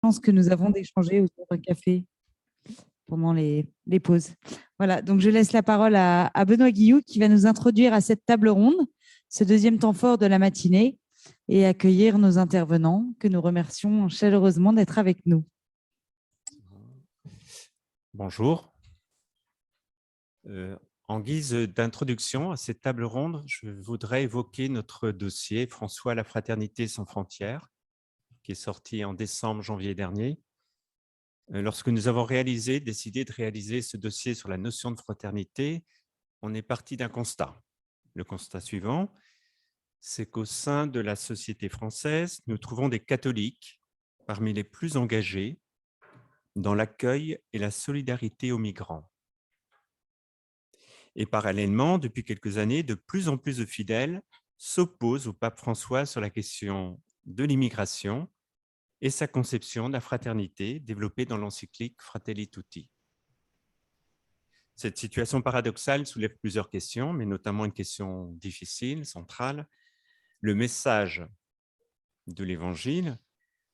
chance que nous avons d'échanger autour d'un café pendant les pauses. Voilà, donc je laisse la parole à Benoît Guilloux qui va nous introduire à cette table ronde, ce deuxième temps fort de la matinée, et accueillir nos intervenants que nous remercions chaleureusement d'être avec nous. Bonjour. En guise d'introduction à cette table ronde, je voudrais évoquer notre dossier « François, la fraternité sans frontières » qui est sorti en décembre-janvier dernier. Lorsque nous avons décidé de réaliser ce dossier sur la notion de fraternité, on est parti d'un constat. Le constat suivant, c'est qu'au sein de la société française, nous trouvons des catholiques parmi les plus engagés dans l'accueil et la solidarité aux migrants. Et parallèlement, depuis quelques années, de plus en plus de fidèles s'opposent au pape François sur la question de l'immigration et sa conception de la fraternité développée dans l'encyclique Fratelli Tutti. Cette situation paradoxale soulève plusieurs questions, mais notamment une question difficile, centrale. Le message de l'Évangile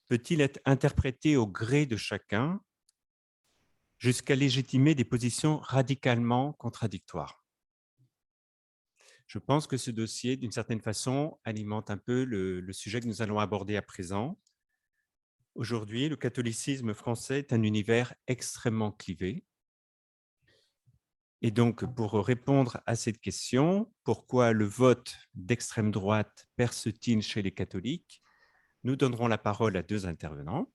peut-il être interprété au gré de chacun jusqu'à légitimer des positions radicalement contradictoires? Je pense que ce dossier, d'une certaine façon, alimente un peu le sujet que nous allons aborder à présent. Aujourd'hui, le catholicisme français est un univers extrêmement clivé. Et donc, pour répondre à cette question, pourquoi le vote d'extrême droite perce-t-il chez les catholiques? Nous donnerons la parole à deux intervenants.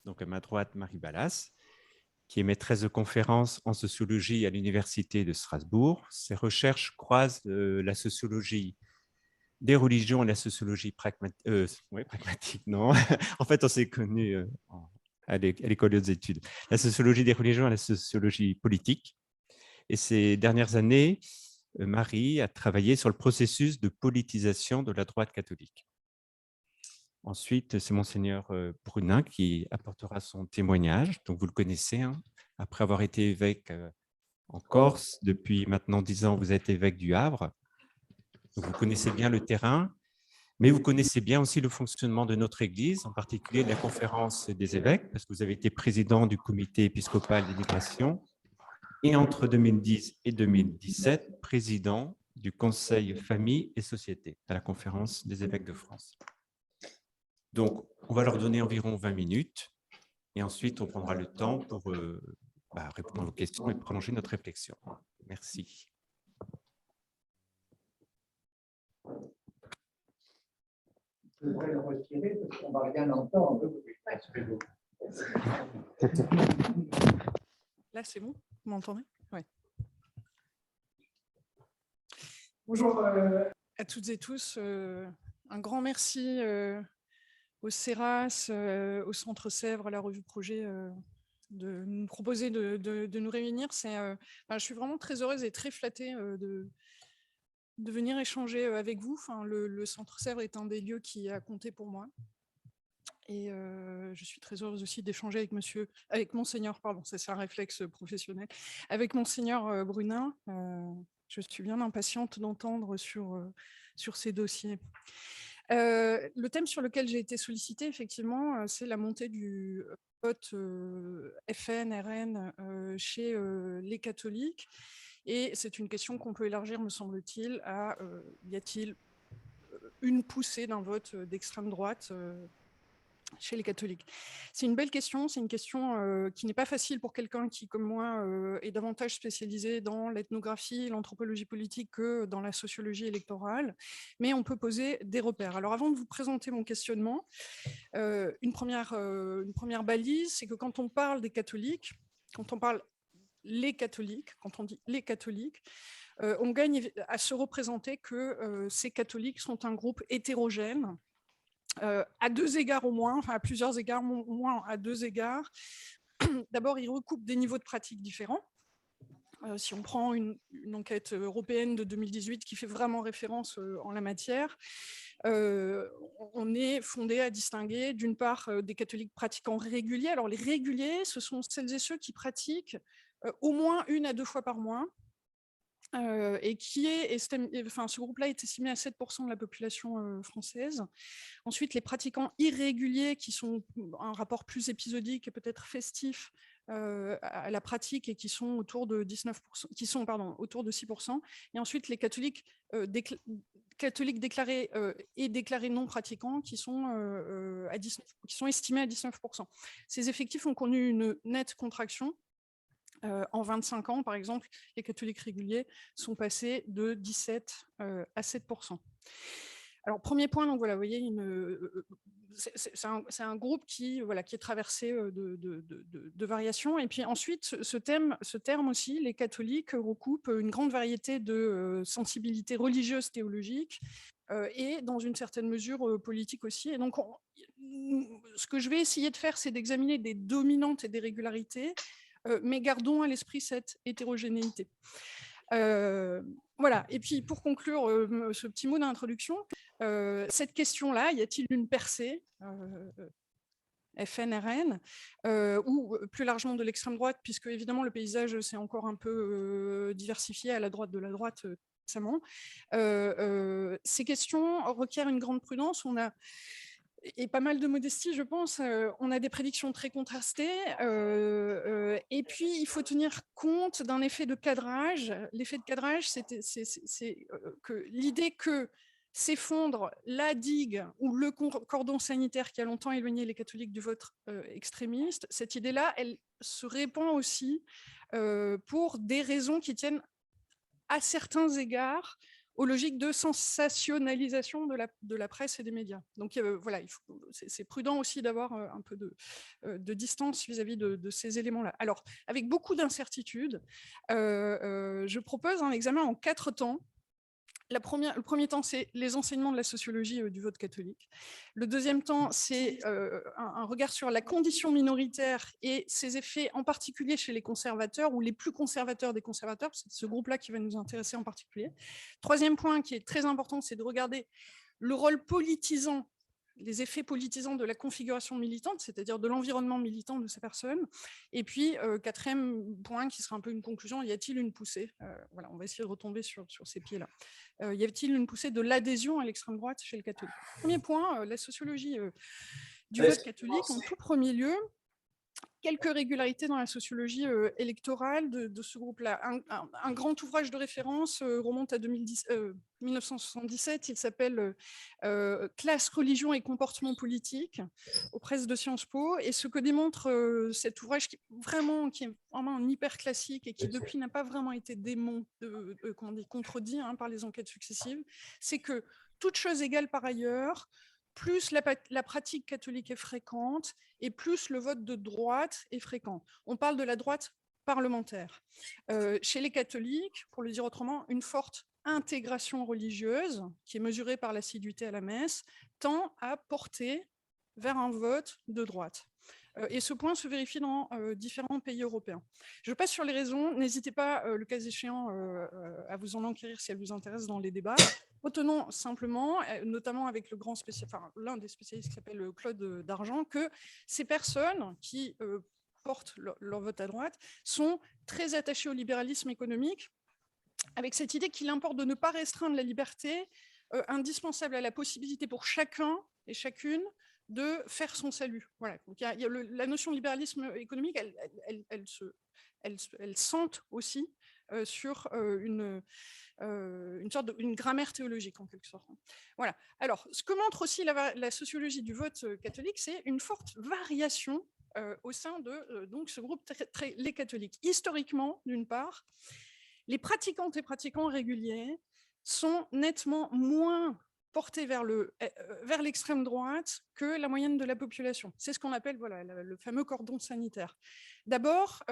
Donc, à ma droite, Marie Ballas, qui est maîtresse de conférences en sociologie à l'Université de Strasbourg. Ses recherches croisent la sociologie des religions et la sociologie pragmatique, non. En fait, on s'est connus à l'école des études. La sociologie des religions et la sociologie politique. Et ces dernières années, Marie a travaillé sur le processus de politisation de la droite catholique. Ensuite, c'est Monseigneur Brunin qui apportera son témoignage. Donc, vous le connaissez, hein, après avoir été évêque en Corse. Depuis maintenant 10 ans, vous êtes évêque du Havre. Donc, vous connaissez bien le terrain, mais vous connaissez bien aussi le fonctionnement de notre Église, en particulier de la conférence des évêques, parce que vous avez été président du comité épiscopal d'immigration et entre 2010 et 2017, président du Conseil Famille et Société à la conférence des évêques de France. Donc, on va leur donner environ 20 minutes et ensuite, on prendra le temps pour répondre à vos questions et prolonger notre réflexion. Merci. Je devrais le retirer parce qu'on ne va rien entendre. Là, c'est bon? Vous m'entendez? Oui. Bonjour à toutes et tous. Un grand merci au CERAS, au Centre Sèvres, à la Revue Projet, de nous proposer de nous réunir. Je suis vraiment très heureuse et très flattée de venir échanger avec vous. Le Centre Sèvres est un des lieux qui a compté pour moi. Et je suis très heureuse aussi d'échanger avec Monseigneur, pardon, ça c'est un réflexe professionnel, avec Monseigneur Brunin. Je suis bien impatiente d'entendre sur ces dossiers. Le thème sur lequel j'ai été sollicitée, effectivement, c'est la montée du vote FN, RN chez les catholiques. Et c'est une question qu'on peut élargir, me semble-t-il, à y a-t-il une poussée d'un vote d'extrême droite chez les catholiques? C'est une belle question, c'est une question qui n'est pas facile pour quelqu'un qui, comme moi, est davantage spécialisé dans l'ethnographie et l'anthropologie politique que dans la sociologie électorale, mais on peut poser des repères. Alors avant de vous présenter mon questionnement, une première balise, c'est que quand on parle des catholiques, quand on parle les catholiques, quand on dit les catholiques, on gagne à se représenter que ces catholiques sont un groupe hétérogène, à deux égards au moins, enfin à plusieurs égards, au moins à deux égards. D'abord, ils recoupent des niveaux de pratique différents. Si on prend une enquête européenne de 2018 qui fait vraiment référence en la matière, on est fondé à distinguer d'une part des catholiques pratiquants réguliers. Alors les réguliers, ce sont celles et ceux qui pratiquent au moins 1 à 2 fois par mois, et qui est ce groupe-là est estimé à 7% de la population française. Ensuite, les pratiquants irréguliers, qui sont un rapport plus épisodique et peut-être festif à la pratique et qui sont autour de 19%, autour de 6%. Et ensuite, les catholiques déclarés et déclarés non pratiquants qui sont estimés à 19%. Ces effectifs ont connu une nette contraction. En 25 ans, par exemple, les catholiques réguliers sont passés de 17 à 7%. Alors, premier point, donc voilà, vous voyez, c'est un groupe qui est traversé de variations. Et puis ensuite, ce terme aussi, les catholiques, recoupe une grande variété de sensibilités religieuses, théologiques, et dans une certaine mesure politique aussi. Et donc, ce que je vais essayer de faire, c'est d'examiner des dominantes et des régularités, mais gardons à l'esprit cette hétérogénéité. Voilà, et puis pour conclure ce petit mot d'introduction, cette question-là, y a-t-il une percée FNRN, ou plus largement de l'extrême droite, puisque évidemment le paysage s'est encore un peu diversifié à la droite de la droite récemment. Ces questions requièrent une grande prudence. On a et pas mal de modestie, je pense. On a des prédictions très contrastées. Et puis, il faut tenir compte d'un effet de cadrage. L'effet de cadrage, c'est que l'idée que s'effondre la digue ou le cordon sanitaire qui a longtemps éloigné les catholiques du vote extrémiste, cette idée-là, elle se répand aussi pour des raisons qui tiennent à certains égards aux logiques de sensationnalisation de la presse et des médias. Donc voilà, c'est prudent aussi d'avoir un peu de distance vis-à-vis de ces éléments-là. Alors, avec beaucoup d'incertitudes, je propose un examen en 4 temps. Le premier temps, c'est les enseignements de la sociologie du vote catholique. Le deuxième temps, c'est un regard sur la condition minoritaire et ses effets, en particulier chez les conservateurs ou les plus conservateurs des conservateurs. C'est ce groupe-là qui va nous intéresser en particulier. Troisième point qui est très important, c'est de regarder le rôle politisant, les effets politisants de la configuration militante, c'est-à-dire de l'environnement militant de ces personnes. Et puis, quatrième point, qui sera un peu une conclusion, y a-t-il une poussée voilà, on va essayer de retomber sur ces pieds-là. Y a-t-il une poussée de l'adhésion à l'extrême droite chez le catholique? Premier point, la sociologie du vote catholique, en tout premier lieu. Quelques régularités dans la sociologie électorale de ce groupe-là. Un grand ouvrage de référence remonte à 1977. Il s'appelle Classe, religion et comportement politique aux presses de Sciences Po. Et ce que démontre cet ouvrage, qui est vraiment un hyper classique et qui depuis n'a pas vraiment été contredit par les enquêtes successives, c'est que toute chose égale par ailleurs, plus la pratique catholique est fréquente et plus le vote de droite est fréquent. On parle de la droite parlementaire. Chez les catholiques, pour le dire autrement, une forte intégration religieuse, qui est mesurée par l'assiduité à la messe, tend à porter vers un vote de droite. Et ce point se vérifie dans différents pays européens. Je passe sur les raisons. N'hésitez pas, le cas échéant, à vous en enquérir si elles vous intéressent dans les débats. Retenons simplement, notamment avec l'un des spécialistes qui s'appelle Claude Dargent, que ces personnes qui portent leur vote à droite sont très attachées au libéralisme économique, avec cette idée qu'il importe de ne pas restreindre la liberté indispensable à la possibilité pour chacun et chacune de faire son salut. Voilà. Donc, la notion de libéralisme économique, elle sente aussi sur une sorte une grammaire théologique en quelque sorte. Voilà. Alors, ce que montre aussi la sociologie du vote catholique, c'est une forte variation au sein de donc ce groupe les catholiques. Historiquement, d'une part, les pratiquantes et pratiquants réguliers sont nettement moins portés vers l'extrême droite que la moyenne de la population. C'est ce qu'on appelle le fameux cordon sanitaire. D'abord,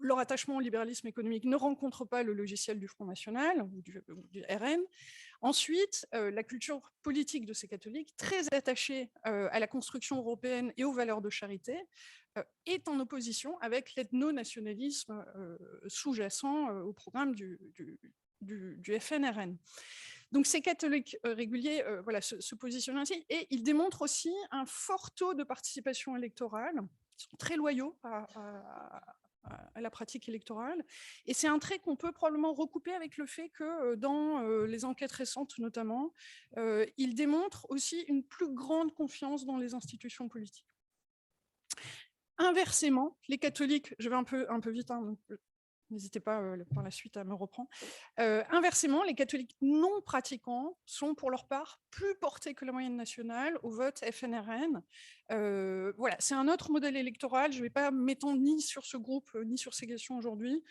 leur attachement au libéralisme économique ne rencontre pas le logiciel du Front National ou du RN. Ensuite, la culture politique de ces catholiques, très attachée à la construction européenne et aux valeurs de charité, est en opposition avec l'ethno-nationalisme sous-jacent au programme du FNRN. Donc ces catholiques réguliers se positionnent ainsi, et ils démontrent aussi un fort taux de participation électorale. Ils sont très loyaux à la pratique électorale. Et c'est un trait qu'on peut probablement recouper avec le fait que dans les enquêtes récentes notamment, il démontre aussi une plus grande confiance dans les institutions politiques. Inversement, les catholiques, je vais un peu vite, hein, n'hésitez pas par la suite à me reprendre. Inversement, les catholiques non pratiquants sont pour leur part plus portés que la moyenne nationale au vote FNRN. Voilà, c'est un autre modèle électoral. Je ne vais pas m'étendre ni sur ce groupe ni sur ces questions aujourd'hui,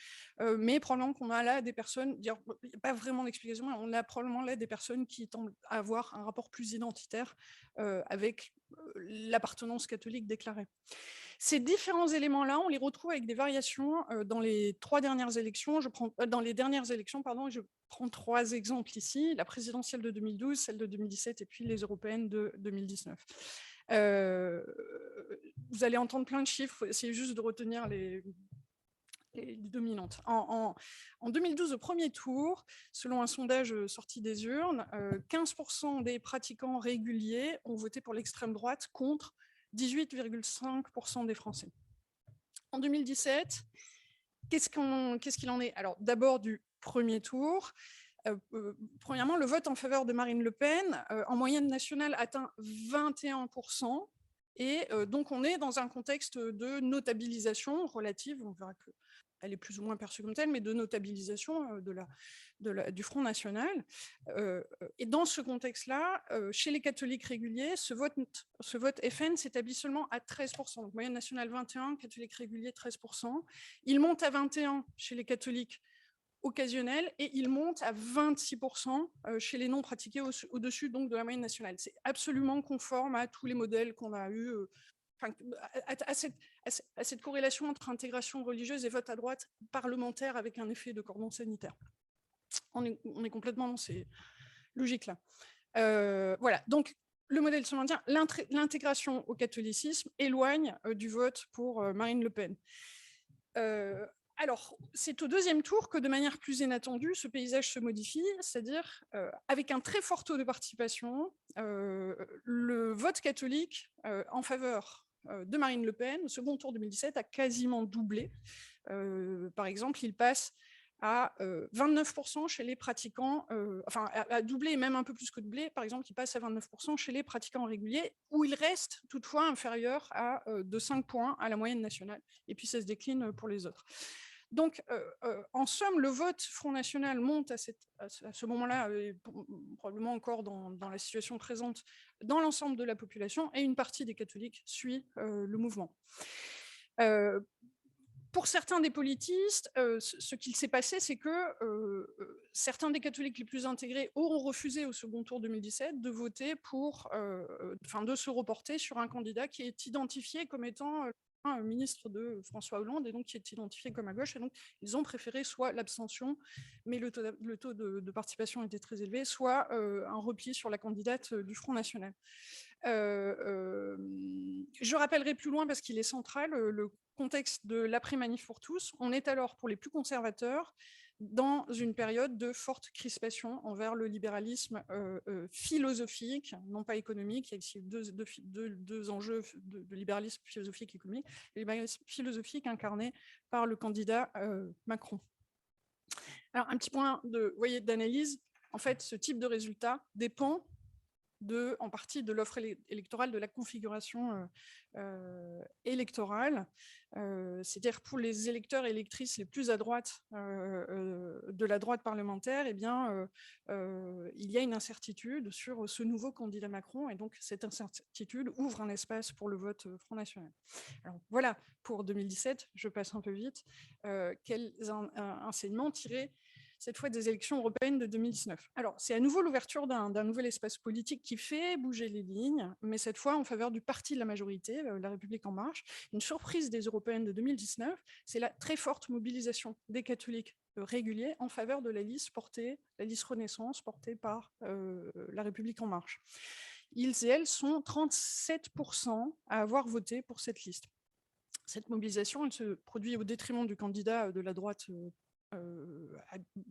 mais probablement qu'on a là des personnes, il n'y a pas vraiment d'explication, mais on a probablement là des personnes qui tendent à avoir un rapport plus identitaire avec l'appartenance catholique déclarée. Ces différents éléments-là, on les retrouve avec des variations dans les dernières élections. Je prends 3 exemples ici, la présidentielle de 2012, celle de 2017 et puis les européennes de 2019. Vous allez entendre plein de chiffres, essayez juste de retenir les dominantes. En 2012, au premier tour, selon un sondage sorti des urnes, 15% des pratiquants réguliers ont voté pour l'extrême droite contre 18,5% des Français. En 2017, qu'est-ce qu'il en est? Alors, d'abord du premier tour. Premièrement, le vote en faveur de Marine Le Pen, en moyenne nationale, atteint 21%. Et donc, on est dans un contexte de notabilisation relative. On verra qu'elle est plus ou moins perçue comme telle, mais de notabilisation du Front National. Et dans ce contexte-là, chez les catholiques réguliers, ce vote FN s'établit seulement à 13%. Donc, moyenne nationale 21, catholiques réguliers 13%. Il monte à 21 chez les catholiques occasionnels et il monte à 26% chez les non pratiqués au-dessus donc de la moyenne nationale. C'est absolument conforme à tous les modèles qu'on a eus, à cette corrélation entre intégration religieuse et vote à droite parlementaire avec un effet de cordon sanitaire. On est complètement dans ces logiques-là. Voilà, donc le modèle se maintient. L'intégration au catholicisme éloigne du vote pour Marine Le Pen. Alors, c'est au deuxième tour que, de manière plus inattendue, ce paysage se modifie, c'est-à-dire avec un très fort taux de participation, le vote catholique en faveur de Marine Le Pen, au second tour 2017, a quasiment doublé. Par exemple, il passe à 29% chez les pratiquants, enfin à doubler et même un peu plus que doubler, par exemple, il passe à 29% chez les pratiquants réguliers, où il reste toutefois inférieur à de 5 points à la moyenne nationale, et puis ça se décline pour les autres. Donc, en somme, le vote Front National monte à ce moment-là, probablement encore dans la situation présente, dans l'ensemble de la population, et une partie des catholiques suit le mouvement. Pour certains des politistes, ce qu'il s'est passé, c'est que certains des catholiques les plus intégrés auront refusé au second tour 2017 de voter de se reporter sur un candidat qui est identifié comme étant un ministre de François Hollande et donc qui est identifié comme à gauche. Et donc, ils ont préféré soit l'abstention, mais le taux de participation était très élevé, soit un repli sur la candidate du Front National. Je rappellerai plus loin, parce qu'il est central, le contexte de l'après-manif pour tous. On est alors, pour les plus conservateurs, dans une période de forte crispation envers le libéralisme philosophique, non pas économique. Il y a ici deux enjeux de libéralisme philosophique et économique. Le libéralisme philosophique incarné par le candidat Macron. Alors, un petit point d'analyse. En fait, ce type de résultat dépend en partie de l'offre électorale, de la configuration électorale. C'est-à-dire pour les électeurs et électrices les plus à droite de la droite parlementaire, eh bien, il y a une incertitude sur ce nouveau candidat Macron, et donc cette incertitude ouvre un espace pour le vote Front National. Alors, voilà pour 2017, je passe un peu vite. Quels enseignements tirer cette fois des élections européennes de 2019. Alors, c'est à nouveau l'ouverture d'un nouvel espace politique qui fait bouger les lignes, mais cette fois en faveur du parti de la majorité, La République En Marche. Une surprise des européennes de 2019, c'est la très forte mobilisation des catholiques réguliers en faveur de la liste Renaissance, portée par La République En Marche. Ils et elles sont 37% à avoir voté pour cette liste. Cette mobilisation, elle se produit au détriment du candidat de la droite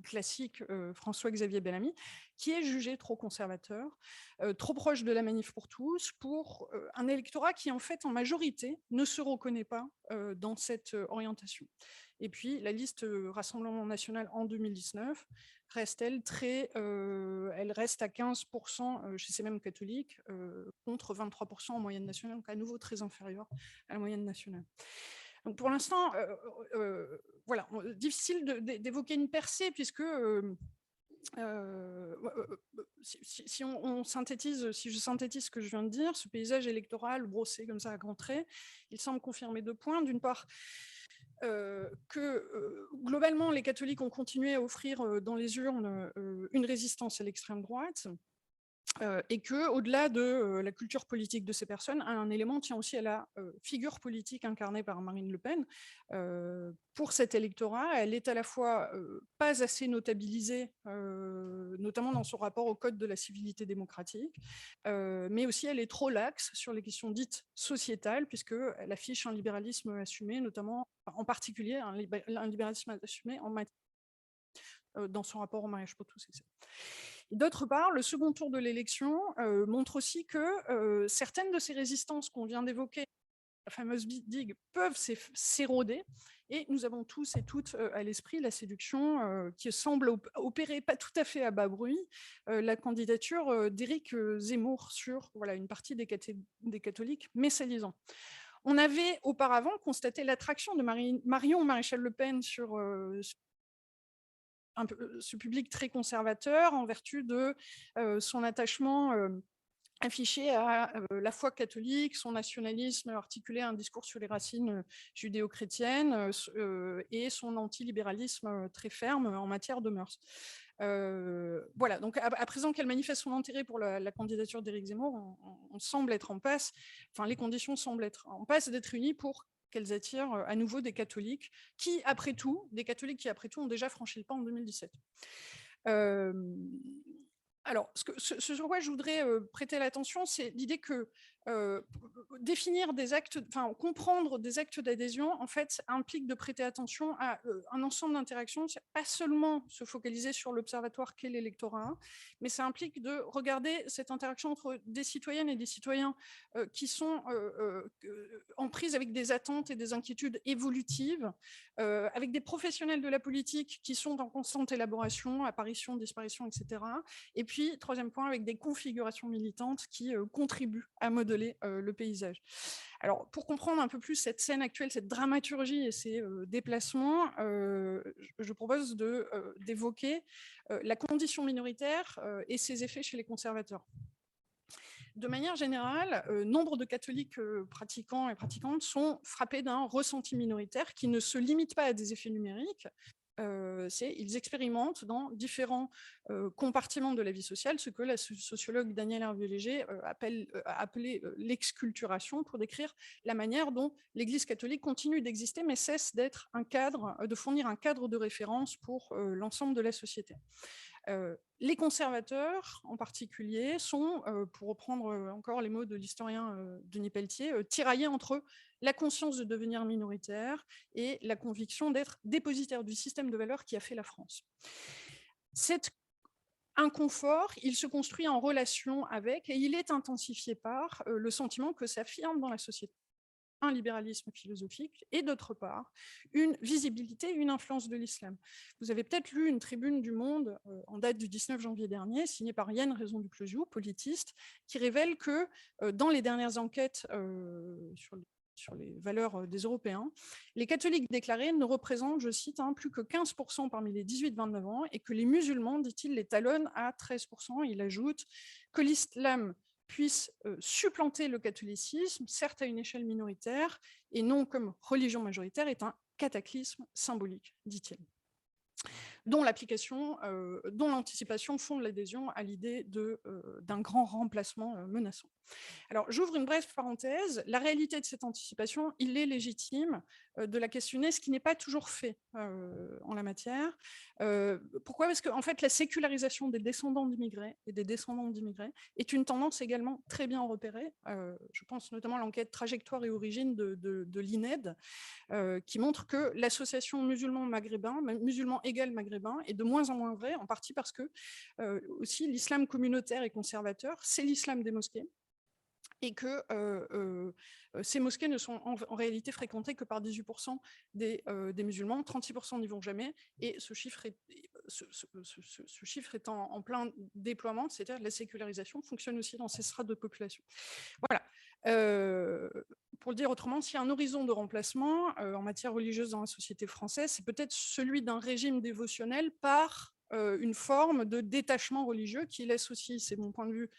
classique François-Xavier Bellamy, qui est jugé trop conservateur, trop proche de la manif pour tous, pour un électorat qui, en fait, en majorité, ne se reconnaît pas dans cette orientation. Et puis, la liste Rassemblement national en 2019 reste-t-elle elle reste à 15% chez ces mêmes catholiques, contre 23% en moyenne nationale, donc à nouveau très inférieur à la moyenne nationale. Donc pour l'instant, voilà, difficile d'évoquer une percée, puisque si on synthétise, si je synthétise ce que je viens de dire, ce paysage électoral brossé comme ça à grands traits, il semble confirmer 2 points. D'une part, que globalement, les catholiques ont continué à offrir dans les urnes une résistance à l'extrême droite, et que, au-delà de la culture politique de ces personnes, un élément tient aussi à la figure politique incarnée par Marine Le Pen. Pour cet électorat, elle est à la fois pas assez notabilisée, notamment dans son rapport au code de la civilité démocratique, mais aussi elle est trop laxe sur les questions dites sociétales, puisqu'elle affiche un libéralisme assumé, notamment, en particulier un libéralisme assumé dans son rapport au mariage pour tous, etc. D'autre part, le second tour de l'élection montre aussi que certaines de ces résistances qu'on vient d'évoquer, la fameuse digue, peuvent s'éroder. Et nous avons tous et toutes à l'esprit la séduction qui semble opérer pas tout à fait à bas bruit, la candidature d'Éric Zemmour sur une partie des catholiques messalisants. On avait auparavant constaté l'attraction de Marion Maréchal Le Pen sur ce public très conservateur, en vertu de son attachement affiché à la foi catholique, son nationalisme articulé à un discours sur les racines judéo-chrétiennes et son antilibéralisme très ferme en matière de mœurs. Voilà, donc à présent qu'elle manifeste son intérêt pour la candidature d'Éric Zemmour, on semble être en passe, enfin les conditions semblent être en passe d'être réunies pour qu'elles attirent à nouveau des catholiques qui, après tout, ont déjà franchi le pas en 2017. Alors, ce sur quoi je voudrais prêter l'attention, c'est l'idée que définir des actes, enfin comprendre des actes d'adhésion, en fait, implique de prêter attention à un ensemble d'interactions, pas seulement se focaliser sur l'observatoire qu'est l'électorat, mais ça implique de regarder cette interaction entre des citoyennes et des citoyens qui sont en prise avec des attentes et des inquiétudes évolutives, avec des professionnels de la politique qui sont en constante élaboration, apparition, disparition, etc. Et puis, troisième point, avec des configurations militantes qui contribuent à modeler le paysage. Alors, pour comprendre un peu plus cette scène actuelle, cette dramaturgie et ces déplacements, je propose d'évoquer la condition minoritaire et ses effets chez les conservateurs. De manière générale, nombre de catholiques pratiquants et pratiquantes sont frappés d'un ressenti minoritaire qui ne se limite pas à des effets numériques. Ils expérimentent dans différents compartiments de la vie sociale ce que la sociologue Danielle Hervieux-Léger a appelé l'exculturation, pour décrire la manière dont l'Église catholique continue d'exister mais cesse d'être un cadre, de fournir un cadre de référence pour l'ensemble de la société. Les conservateurs, en particulier, sont, pour reprendre encore les mots de l'historien Denis Pelletier, tiraillés entre la conscience de devenir minoritaire et la conviction d'être dépositaire du système de valeurs qui a fait la France. Cet inconfort, il se construit en relation avec, et il est intensifié par le sentiment que s'affirme dans la société un libéralisme philosophique et d'autre part une visibilité, une influence de l'islam. Vous avez peut-être lu une tribune du Monde en date du 19 janvier dernier, signée par Yann Raison du Closiou, politiste, qui révèle que dans les dernières enquêtes sur les valeurs des Européens, les catholiques déclarés ne représentent, je cite, plus que 15% parmi les 18-29 ans et que les musulmans, dit-il, les talonnent à 13%. Il ajoute que l'islam puisse supplanter le catholicisme, certes à une échelle minoritaire, et non comme religion majoritaire, est un cataclysme symbolique, dit-il, dont l'application, dont l'anticipation fonde l'adhésion à l'idée d'un grand remplacement menaçant. Alors, j'ouvre une brève parenthèse. La réalité de cette anticipation, il est légitime de la questionner, ce qui n'est pas toujours fait en la matière. Pourquoi ? Parce qu'en fait, la sécularisation des descendants d'immigrés et des descendants d'immigrés est une tendance également très bien repérée. Je pense notamment à l'enquête Trajectoire et Origine de l'INED, qui montre que l'association musulmans-maghrébins, musulmans égale maghrébins, est de moins en moins vraie, en partie parce que aussi l'islam communautaire et conservateur, c'est l'islam des mosquées, et que ces mosquées ne sont en réalité fréquentées que par 18% des musulmans, 36% n'y vont jamais, et ce chiffre est en plein déploiement, c'est-à-dire la sécularisation fonctionne aussi dans ces strates de population. Voilà. Pour le dire autrement, s'il y a un horizon de remplacement en matière religieuse dans la société française, c'est peut-être celui d'un régime dévotionnel par une forme de détachement religieux qui laisse aussi, c'est mon point de vue,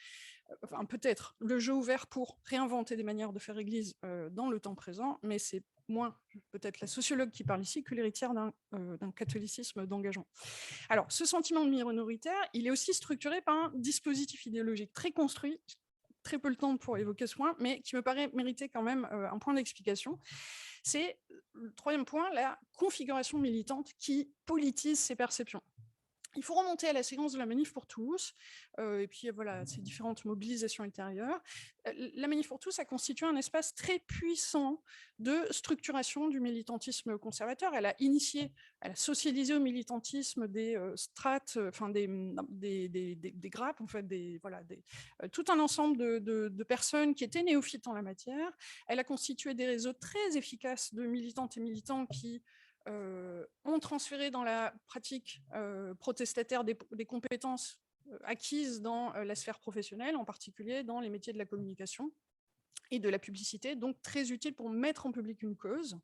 enfin, peut-être le jeu ouvert pour réinventer des manières de faire église dans le temps présent, mais c'est moins peut-être la sociologue qui parle ici que l'héritière d'un catholicisme d'engagement. Alors, ce sentiment de minoritaire, il est aussi structuré par un dispositif idéologique très construit, très peu le temps pour évoquer ce point, mais qui me paraît mériter quand même un point d'explication. C'est le troisième point, la configuration militante qui politise ces perceptions. Il faut remonter à la séquence de la Manif pour tous, et puis voilà, ces différentes mobilisations ultérieures. La Manif pour tous a constitué un espace très puissant de structuration du militantisme conservateur. Elle a socialisé au militantisme des strates, enfin des grappes, en fait, tout un ensemble de personnes qui étaient néophytes en la matière. Elle a constitué des réseaux très efficaces de militantes et militants qui ont transféré dans la pratique protestataire des compétences acquises dans la sphère professionnelle, en particulier dans les métiers de la communication et de la publicité, donc très utile pour mettre en public une cause.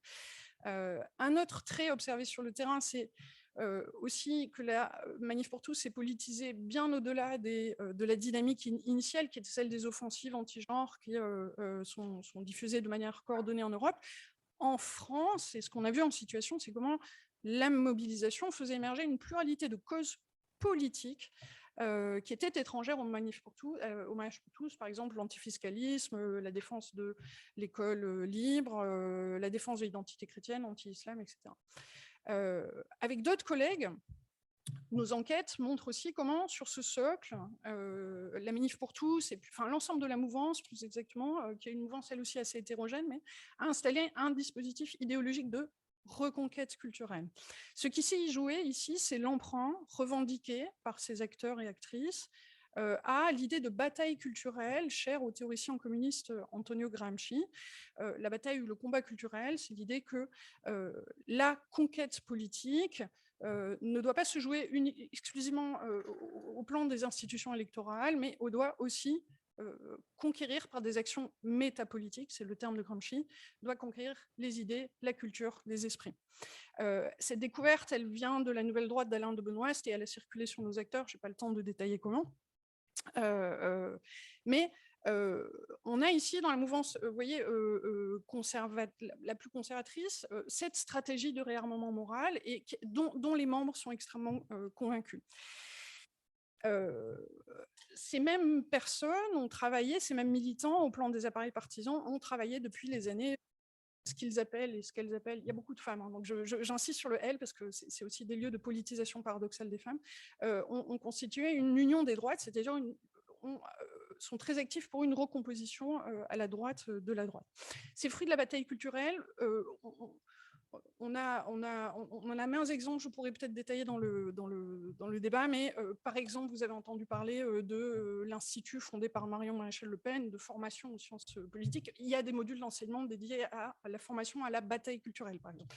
Un autre trait observé sur le terrain, c'est aussi que la Manif pour tous s'est politisée bien au-delà de la dynamique initiale, qui est celle des offensives anti-genre qui sont diffusées de manière coordonnée en Europe. En France, et ce qu'on a vu en situation, c'est comment la mobilisation faisait émerger une pluralité de causes politiques qui étaient étrangères au Manif pour tous, par exemple l'antifiscalisme, la défense de l'école libre, la défense de l'identité chrétienne, anti-islam, etc. Avec d'autres collègues, nos enquêtes montrent aussi comment, sur ce socle, la Manif pour tous, l'ensemble de la mouvance, plus exactement, qui est une mouvance elle aussi assez hétérogène, mais a installé un dispositif idéologique de reconquête culturelle. Ce qui s'y jouait ici, c'est l'emprunt revendiqué par ces acteurs et actrices à l'idée de bataille culturelle chère au théoricien communiste Antonio Gramsci. La bataille ou le combat culturel, c'est l'idée que la conquête politique ne doit pas se jouer exclusivement au plan des institutions électorales, mais doit aussi conquérir par des actions métapolitiques, c'est le terme de Gramsci, doit conquérir les idées, la culture, les esprits. Cette découverte, elle vient de la nouvelle droite d'Alain de Benoist et elle a circulé sur nos acteurs, je n'ai pas le temps de détailler comment. Mais on a ici dans la mouvance, vous voyez, la plus conservatrice, cette stratégie de réarmement moral et dont les membres sont extrêmement convaincus. Ces mêmes personnes ont travaillé, ces mêmes militants au plan des appareils partisans ont travaillé depuis les années ce qu'ils appellent et ce qu'elles appellent, il y a beaucoup de femmes, hein, donc j'insiste sur le « elles » parce que c'est aussi des lieux de politisation paradoxale des femmes, ont constitué une union des droites, c'est-à-dire sont très actifs pour une recomposition à la droite de la droite. Ces fruits de la bataille culturelle, on en a maints exemples, je pourrais peut-être détailler dans le débat, mais par exemple, vous avez entendu parler de l'Institut fondé par Marion Maréchal Le Pen de formation aux sciences politiques. Il y a des modules d'enseignement dédiés à la formation à la bataille culturelle, par exemple.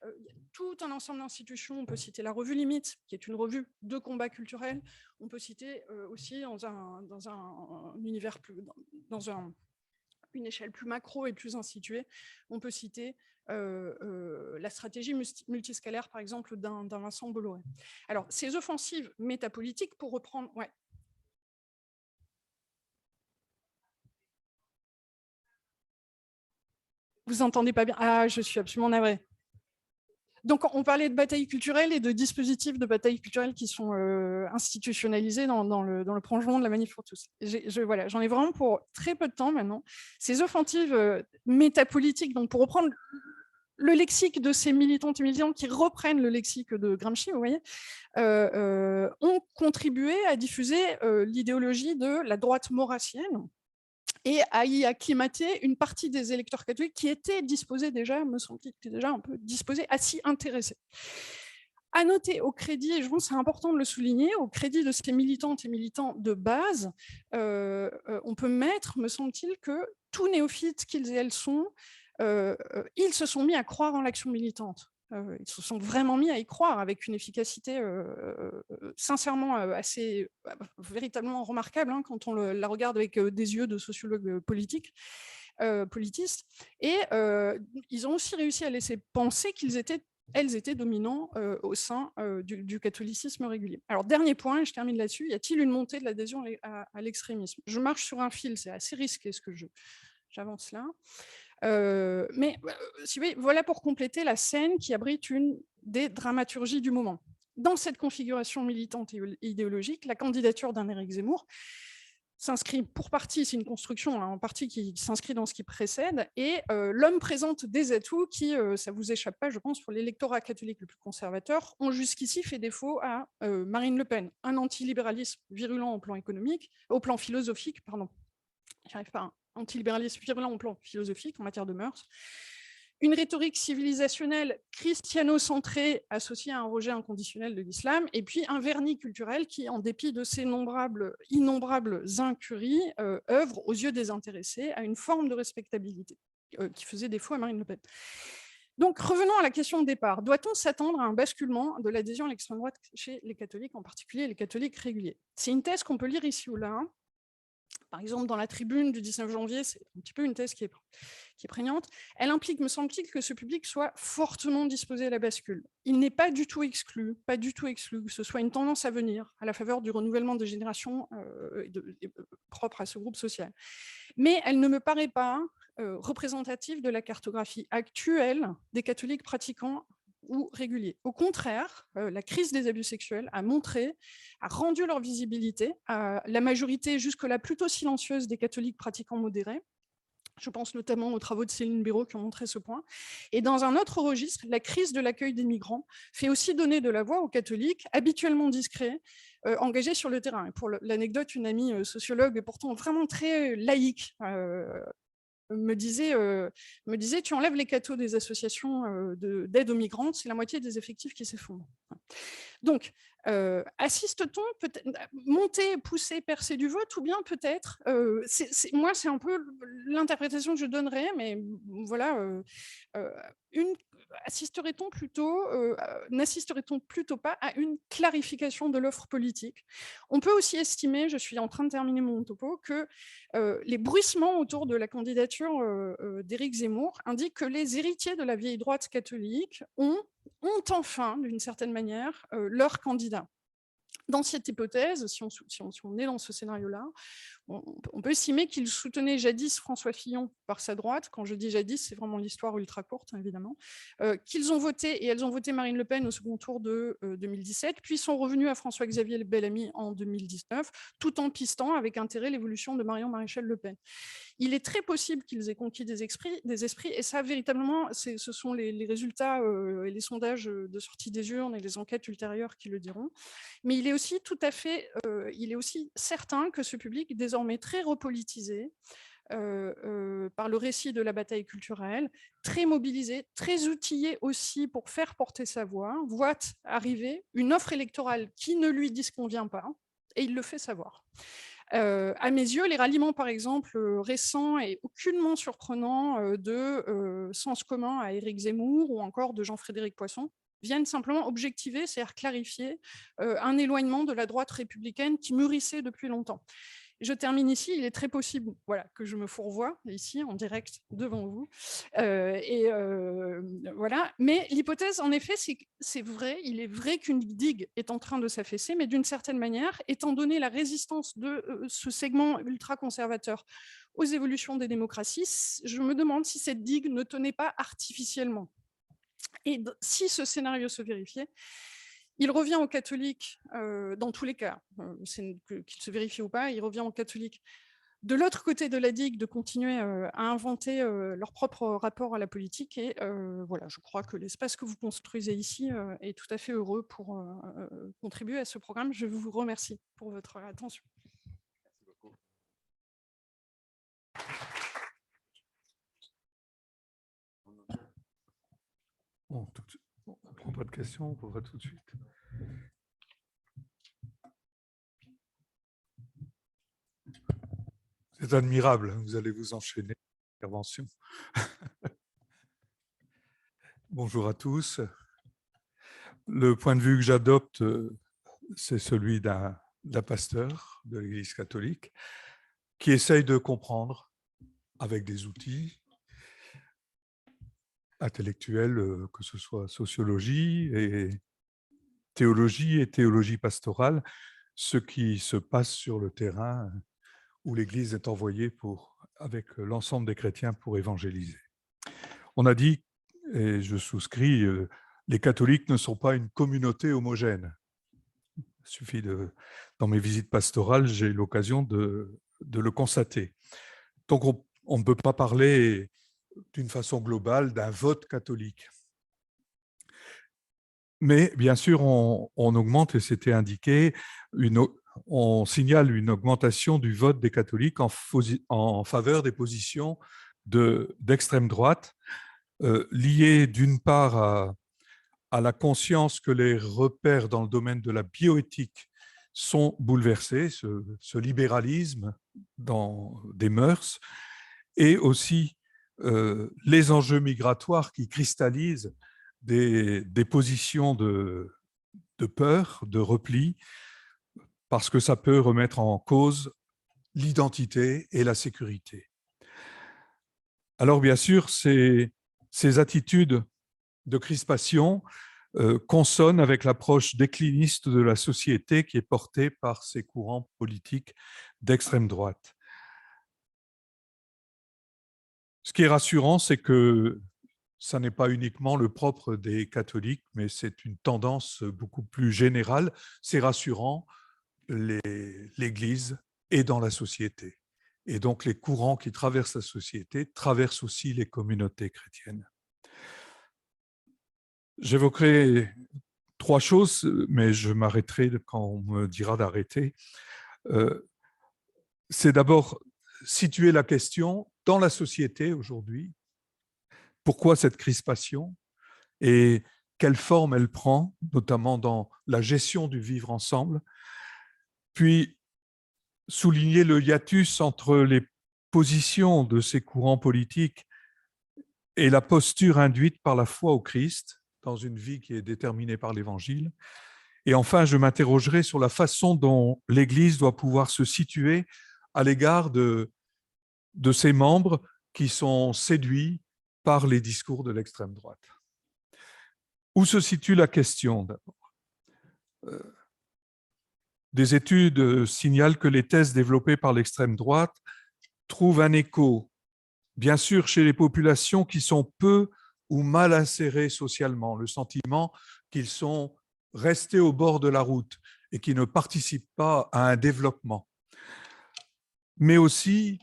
Il y a tout un ensemble d'institutions, on peut citer la Revue Limite, qui est une revue de combat culturel, on peut citer aussi dans un univers une échelle plus macro et plus instituée, on peut citer la stratégie multiscalaire, par exemple, d'un Vincent Bolloré. Alors, ces offensives métapolitiques, pour reprendre... Ouais. Vous entendez pas bien? Ah, je suis absolument navrée. Donc, on parlait de bataille culturelle et de dispositifs de bataille culturelle qui sont institutionnalisés dans le prolongement de la Manif pour tous. Voilà, j'en ai vraiment pour très peu de temps maintenant. Ces offensives métapolitiques, donc pour reprendre le lexique de ces militantes et militants qui reprennent le lexique de Gramsci, vous voyez, ont contribué à diffuser l'idéologie de la droite maurassienne et à y acclimater une partie des électeurs catholiques qui étaient disposés déjà, me semble-t-il, déjà un peu disposés à s'y intéresser. À noter au crédit, et je pense que c'est important de le souligner, au crédit de ces militantes et militants de base, on peut mettre, me semble-t-il, que tous néophytes qu'ils et elles sont, ils se sont mis à croire en l'action militante. Ils se sont vraiment mis à y croire avec une efficacité sincèrement assez véritablement remarquable hein, quand on la regarde avec des yeux de sociologue politique, politiste. Et ils ont aussi réussi à laisser penser elles étaient dominants au sein du catholicisme régulier. Alors, dernier point, et je termine là-dessus, y a-t-il une montée de l'adhésion à l'extrémisme? Je marche sur un fil, c'est assez risqué ce que j'avance là. Mais si vous voulez, voilà pour compléter la scène qui abrite une des dramaturgies du moment. Dans cette configuration militante et idéologique, la candidature d'un Éric Zemmour s'inscrit pour partie, c'est une construction hein, en partie qui s'inscrit dans ce qui précède, et l'homme présente des atouts qui, ça ne vous échappe pas, je pense, pour l'électorat catholique le plus conservateur, ont jusqu'ici fait défaut à Marine Le Pen. Un antilibéralisme virulent au plan économique, au plan philosophique, pardon, j'arrive pas, un antilibéralisme virulent au plan philosophique en matière de mœurs, une rhétorique civilisationnelle christiano-centrée associée à un rejet inconditionnel de l'islam, et puis un vernis culturel qui, en dépit de ses innombrables incuries, œuvre aux yeux des intéressés à une forme de respectabilité qui faisait défaut à Marine Le Pen. Donc, revenons à la question de départ. Doit-on s'attendre à un basculement de l'adhésion à l'extrême droite chez les catholiques, en particulier les catholiques réguliers? C'est une thèse qu'on peut lire ici ou là. Par exemple, dans la tribune du 19 janvier, c'est un petit peu une thèse qui est prégnante. Elle implique, me semble-t-il, que ce public soit fortement disposé à la bascule. Il n'est pas du tout exclu que ce soit une tendance à venir à la faveur du renouvellement des générations propre à ce groupe social. Mais elle ne me paraît pas représentative de la cartographie actuelle des catholiques pratiquants ou réguliers. Au contraire, la crise des abus sexuels a rendu leur visibilité à la majorité jusque-là plutôt silencieuse des catholiques pratiquants modérés. Je pense notamment aux travaux de Céline Béraud qui ont montré ce point. Et dans un autre registre, la crise de l'accueil des migrants fait aussi donner de la voix aux catholiques, habituellement discrets, engagés sur le terrain. Et pour l'anecdote, une amie sociologue, pourtant vraiment très laïque, me disait, tu enlèves les cathos des associations d'aide aux migrants, c'est la moitié des effectifs qui s'effondrent. Donc, assiste-t-on peut-être monter, pousser, percer du vote, ou bien peut-être, moi c'est un peu l'interprétation que je donnerais, mais voilà, n'assisterait-on plutôt pas à une clarification de l'offre politique? On peut aussi estimer, je suis en train de terminer mon topo, que les bruissements autour de la candidature d'Éric Zemmour indiquent que les héritiers de la vieille droite catholique ont enfin, d'une certaine manière, leur candidat. Dans cette hypothèse, si on est dans ce scénario-là, on peut estimer qu'il soutenait jadis François Fillon par sa droite. Quand je dis jadis, c'est vraiment l'histoire ultra courte, évidemment. Qu'ils ont voté, et elles ont voté Marine Le Pen au second tour de 2017, puis sont revenus à François-Xavier Bellamy en 2019, tout en pistant avec intérêt l'évolution de Marion Maréchal Le Pen. Il est très possible qu'ils aient conquis des esprits, et ça, véritablement, ce sont les résultats et les sondages de sortie des urnes et les enquêtes ultérieures qui le diront. Mais il est aussi il est aussi certain que ce public, désormais très repolitisé par le récit de la bataille culturelle, très mobilisé, très outillé aussi pour faire porter sa voix, voit arriver une offre électorale qui ne lui disconvient pas, et il le fait savoir. À mes yeux, les ralliements, par exemple, récents et aucunement surprenants de Sens commun à Éric Zemmour ou encore de Jean-Frédéric Poisson viennent simplement objectiver, c'est-à-dire clarifier un éloignement de la droite républicaine qui mûrissait depuis longtemps. Je termine ici, il est très possible que je me fourvoie ici en direct devant vous. Voilà. Mais l'hypothèse, en effet, c'est vrai, il est vrai qu'une digue est en train de s'affaisser, mais d'une certaine manière, étant donné la résistance de ce segment ultra-conservateur aux évolutions des démocraties, je me demande si cette digue ne tenait pas artificiellement. Et si ce scénario se vérifiait, il revient aux catholiques, dans tous les cas, qu'il se vérifie ou pas, il revient aux catholiques de l'autre côté de la digue de continuer à inventer leur propre rapport à la politique. Et voilà, je crois que l'espace que vous construisez ici est tout à fait heureux pour contribuer à ce programme. Je vous remercie pour votre attention. Bon, on ne prend pas de questions, on va tout de suite. C'est admirable, vous allez vous enchaîner. Intervention. Bonjour à tous. Le point de vue que j'adopte, c'est celui d'un pasteur de l'Église catholique qui essaye de comprendre avec des outils intellectuels, que ce soit sociologie et théologie pastorale, ce qui se passe sur le terrain où l'Église est envoyée avec l'ensemble des chrétiens pour évangéliser. On a dit, et je souscris, les catholiques ne sont pas une communauté homogène. Il suffit dans mes visites pastorales, j'ai eu l'occasion de le constater. Donc, on ne peut pas parler d'une façon globale d'un vote catholique. Mais bien sûr, on augmente, et c'était indiqué, on signale une augmentation du vote des catholiques en faveur des positions d'extrême droite, liées d'une part à la conscience que les repères dans le domaine de la bioéthique sont bouleversés, ce libéralisme dans des mœurs, et aussi les enjeux migratoires qui cristallisent des positions de peur, de repli, parce que ça peut remettre en cause l'identité et la sécurité. Alors bien sûr, ces attitudes de crispation consonnent avec l'approche décliniste de la société qui est portée par ces courants politiques d'extrême droite. Ce qui est rassurant, c'est que ça n'est pas uniquement le propre des catholiques, mais c'est une tendance beaucoup plus générale. C'est rassurant, l'Église est dans la société. Et donc, les courants qui traversent la société traversent aussi les communautés chrétiennes. J'évoquerai 3 choses, mais je m'arrêterai quand on me dira d'arrêter. C'est d'abord situer la question dans la société aujourd'hui. Pourquoi cette crispation et quelle forme elle prend, notamment dans la gestion du vivre ensemble. Puis, souligner le hiatus entre les positions de ces courants politiques et la posture induite par la foi au Christ dans une vie qui est déterminée par l'Évangile. Et enfin, je m'interrogerai sur la façon dont l'Église doit pouvoir se situer à l'égard de ses membres qui sont séduits par les discours de l'extrême droite. Où se situe la question d'abord ? Des études signalent que les thèses développées par l'extrême droite trouvent un écho, bien sûr, chez les populations qui sont peu ou mal insérées socialement, le sentiment qu'ils sont restés au bord de la route et qui ne participent pas à un développement. Mais aussi,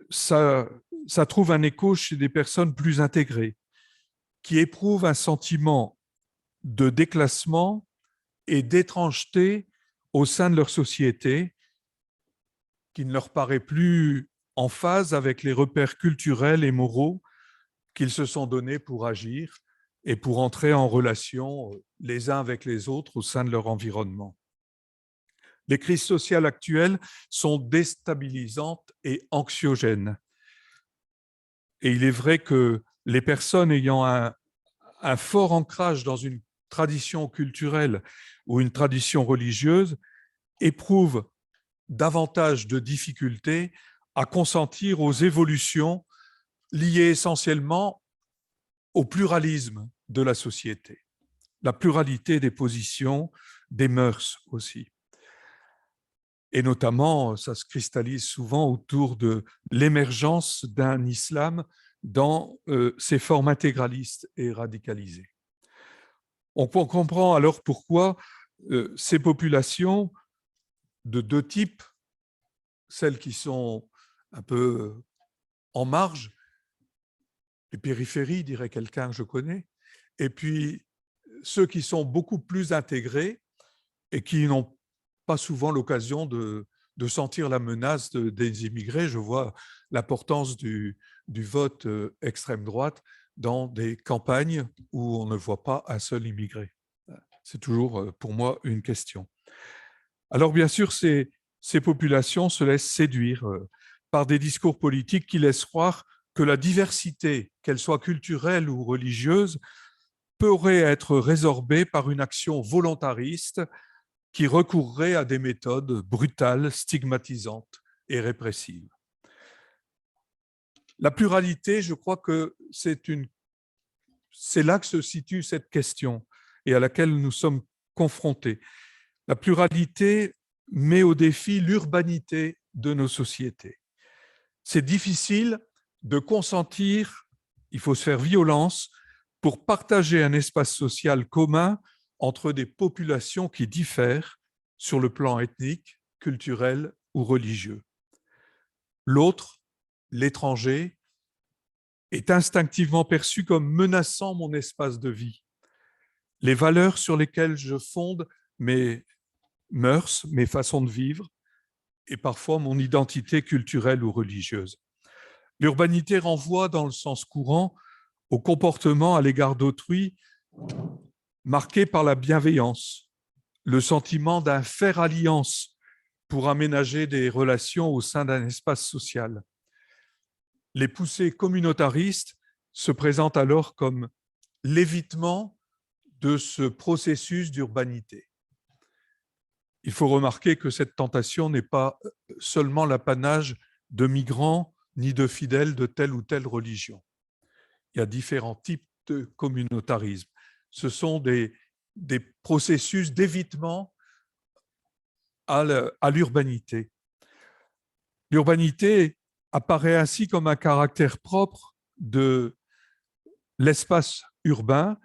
ça trouve un écho chez des personnes plus intégrées, qui éprouvent un sentiment de déclassement et d'étrangeté au sein de leur société, qui ne leur paraît plus en phase avec les repères culturels et moraux qu'ils se sont donnés pour agir et pour entrer en relation les uns avec les autres au sein de leur environnement. Les crises sociales actuelles sont déstabilisantes et anxiogènes. Et il est vrai que les personnes ayant un fort ancrage dans une tradition culturelle ou une tradition religieuse éprouvent davantage de difficultés à consentir aux évolutions liées essentiellement au pluralisme de la société, la pluralité des positions, des mœurs aussi. Et notamment, ça se cristallise souvent autour de l'émergence d'un islam dans ces formes intégralistes et radicalisées. On comprend alors pourquoi ces populations de deux types, celles qui sont un peu en marge, les périphéries, dirait quelqu'un que je connais, et puis ceux qui sont beaucoup plus intégrés et qui n'ont pas souvent l'occasion de sentir la menace des immigrés. Je vois l'importance du vote extrême droite dans des campagnes où on ne voit pas un seul immigré. C'est toujours pour moi une question. Alors bien sûr, ces populations se laissent séduire par des discours politiques qui laissent croire que la diversité, qu'elle soit culturelle ou religieuse, pourrait être résorbée par une action volontariste qui recourrait à des méthodes brutales, stigmatisantes et répressives. La pluralité, je crois que c'est là que se situe cette question et à laquelle nous sommes confrontés. La pluralité met au défi l'urbanité de nos sociétés. C'est difficile de consentir, il faut se faire violence pour partager un espace social commun entre des populations qui diffèrent sur le plan ethnique, culturel ou religieux. L'autre, l'étranger, est instinctivement perçu comme menaçant mon espace de vie. Les valeurs sur lesquelles je fonde mes mœurs, mes façons de vivre et parfois mon identité culturelle ou religieuse. L'urbanité renvoie dans le sens courant au comportement à l'égard d'autrui marqué par la bienveillance, le sentiment d'un faire alliance pour aménager des relations au sein d'un espace social. Les poussées communautaristes se présentent alors comme l'évitement de ce processus d'urbanité. Il faut remarquer que cette tentation n'est pas seulement l'apanage de migrants ni de fidèles de telle ou telle religion. Il y a différents types de communautarisme. Ce sont des processus d'évitement à l'urbanité. L'urbanité apparaît ainsi comme un caractère propre de l'espace urbain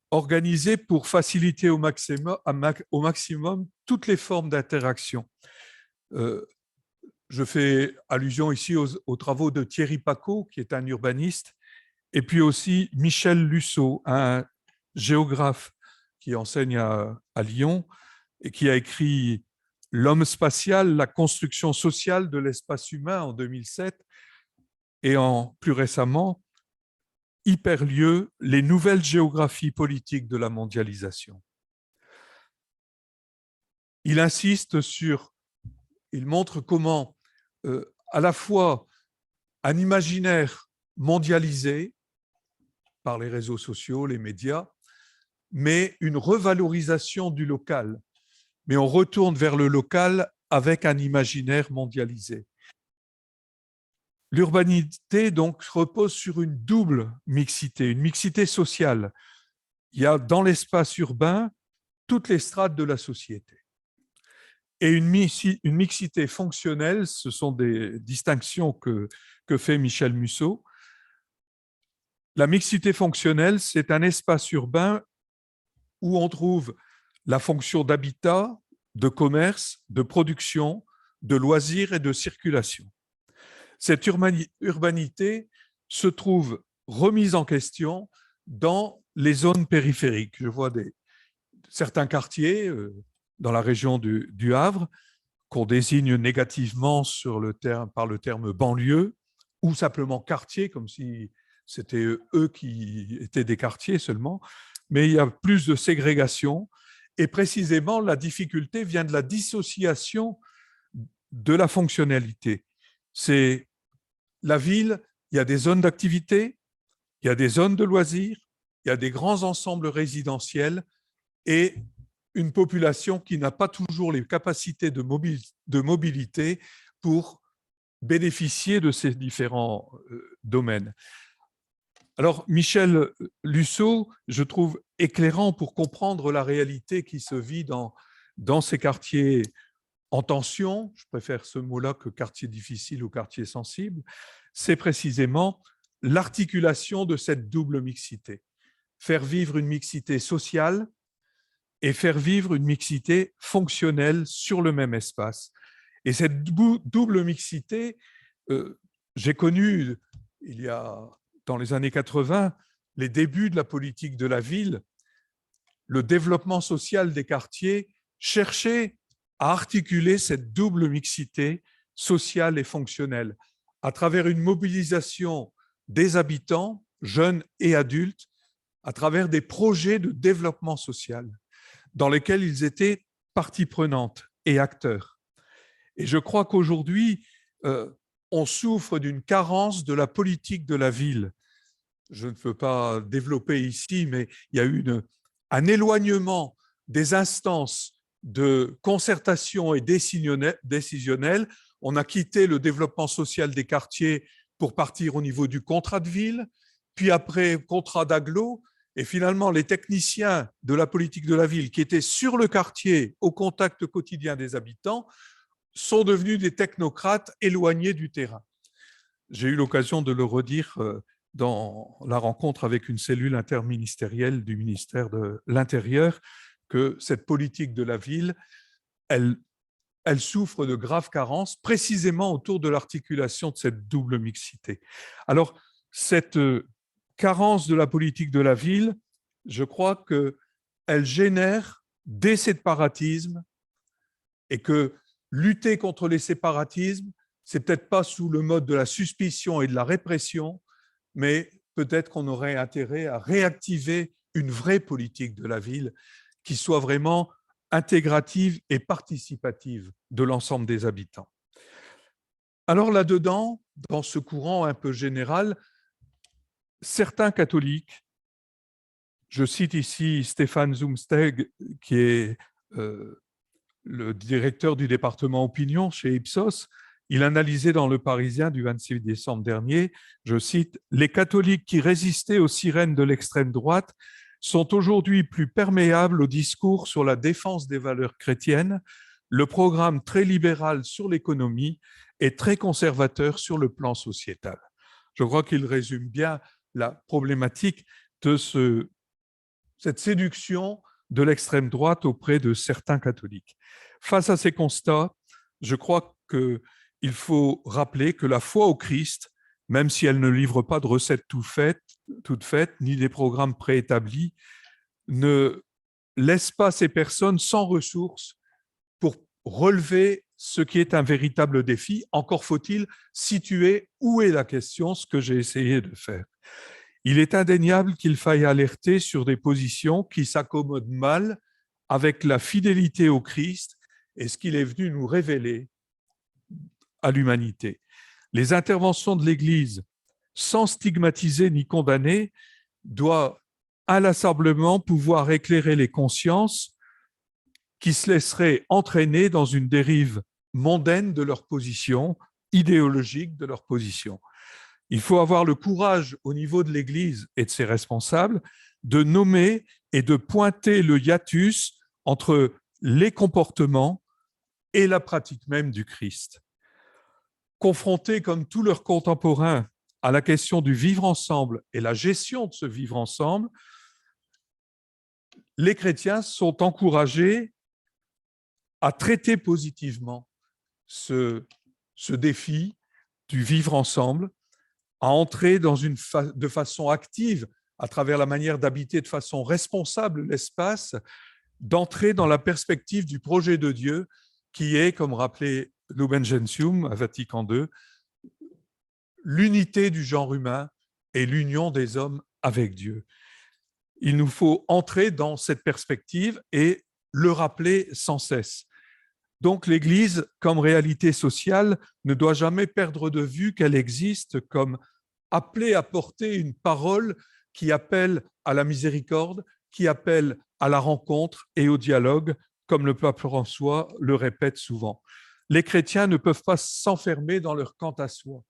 organisé pour faciliter au maximum toutes les formes d'interaction. Je fais allusion ici aux travaux de Thierry Pacaud, qui est un urbaniste, et puis aussi Michel Lusseau, un géographe qui enseigne à Lyon et qui a écrit « L'homme spatial, la construction sociale de l'espace humain » en 2007 et plus récemment « Hyperlieu, les nouvelles géographies politiques de la mondialisation ». Il insiste il montre comment à la fois un imaginaire mondialisé par les réseaux sociaux, les médias, mais une revalorisation du local. Mais on retourne vers le local avec un imaginaire mondialisé. L'urbanité, donc, repose sur une double mixité, une mixité sociale. Il y a dans l'espace urbain toutes les strates de la société. Et une mixité fonctionnelle, ce sont des distinctions que fait Michel Musso. La mixité fonctionnelle, c'est un espace urbain où on trouve la fonction d'habitat, de commerce, de production, de loisirs et de circulation. Cette urbanité se trouve remise en question dans les zones périphériques. Je vois certains quartiers dans la région du Havre qu'on désigne négativement par le terme banlieue ou simplement quartier, comme si c'était eux qui étaient des quartiers seulement. Mais il y a plus de ségrégation et précisément la difficulté vient de la dissociation de la fonctionnalité. C'est la ville, il y a des zones d'activité, il y a des zones de loisirs, il y a des grands ensembles résidentiels et une population qui n'a pas toujours les capacités de mobilité pour bénéficier de ces différents domaines. Alors, Michel Lusseau, je trouve éclairant pour comprendre la réalité qui se vit dans ces quartiers en tension, je préfère ce mot-là que quartier difficile ou quartier sensible, c'est précisément l'articulation de cette double mixité. Faire vivre une mixité sociale et faire vivre une mixité fonctionnelle sur le même espace. Et cette double mixité, j'ai connu, dans les années 80, les débuts de la politique de la ville, le développement social des quartiers cherchait à articuler cette double mixité sociale et fonctionnelle à travers une mobilisation des habitants, jeunes et adultes, à travers des projets de développement social dans lesquels ils étaient partie prenante et acteurs. Et je crois qu'aujourd'hui, on souffre d'une carence de la politique de la ville. Je ne peux pas développer ici, mais il y a eu un éloignement des instances de concertation et décisionnelle. On a quitté le développement social des quartiers pour partir au niveau du contrat de ville, puis après contrat d'agglo. Et finalement, les techniciens de la politique de la ville qui étaient sur le quartier, au contact quotidien des habitants, sont devenus des technocrates éloignés du terrain. J'ai eu l'occasion de le redire dans la rencontre avec une cellule interministérielle du ministère de l'Intérieur, que cette politique de la ville, elle souffre de graves carences, précisément autour de l'articulation de cette double mixité. Alors, cette carence de la politique de la ville, je crois qu'elle génère des séparatismes et que lutter contre les séparatismes, c'est peut-être pas sous le mode de la suspicion et de la répression, mais peut-être qu'on aurait intérêt à réactiver une vraie politique de la ville qui soit vraiment intégrative et participative de l'ensemble des habitants. Alors là-dedans, dans ce courant un peu général, certains catholiques, je cite ici Stéphane Zumsteg, qui est le directeur du département opinion chez Ipsos, il analysait dans Le Parisien du 26 décembre dernier, je cite, « Les catholiques qui résistaient aux sirènes de l'extrême droite sont aujourd'hui plus perméables au discours sur la défense des valeurs chrétiennes, le programme très libéral sur l'économie est très conservateur sur le plan sociétal. » Je crois qu'il résume bien la problématique de cette séduction de l'extrême droite auprès de certains catholiques. Face à ces constats, je crois qu'il faut rappeler que la foi au Christ, même si elle ne livre pas de recettes toutes faites, ni des programmes préétablis, ne laisse pas ces personnes sans ressources pour relever ce qui est un véritable défi. Encore faut-il situer où est la question, ce que j'ai essayé de faire. Il est indéniable qu'il faille alerter sur des positions qui s'accommodent mal avec la fidélité au Christ et ce qu'il est venu nous révéler à l'humanité. Les interventions de l'Église, sans stigmatiser ni condamner, doivent inlassablement pouvoir éclairer les consciences qui se laisseraient entraîner dans une dérive mondaine de leur position, idéologique de leur position. Il faut avoir le courage au niveau de l'Église et de ses responsables de nommer et de pointer le hiatus entre les comportements et la pratique même du Christ. Confrontés comme tous leurs contemporains à la question du vivre ensemble et la gestion de ce vivre ensemble, les chrétiens sont encouragés à traiter positivement ce défi du vivre ensemble, à entrer de façon active, à travers la manière d'habiter de façon responsable l'espace, d'entrer dans la perspective du projet de Dieu qui est, comme rappelait Lumen Gentium à Vatican II, l'unité du genre humain et l'union des hommes avec Dieu. Il nous faut entrer dans cette perspective et le rappeler sans cesse. Donc l'Église, comme réalité sociale, ne doit jamais perdre de vue qu'elle existe comme appelée à porter une parole qui appelle à la miséricorde, qui appelle à la rencontre et au dialogue, comme le pape François le répète souvent. Les chrétiens ne peuvent pas s'enfermer dans leur quant à soi.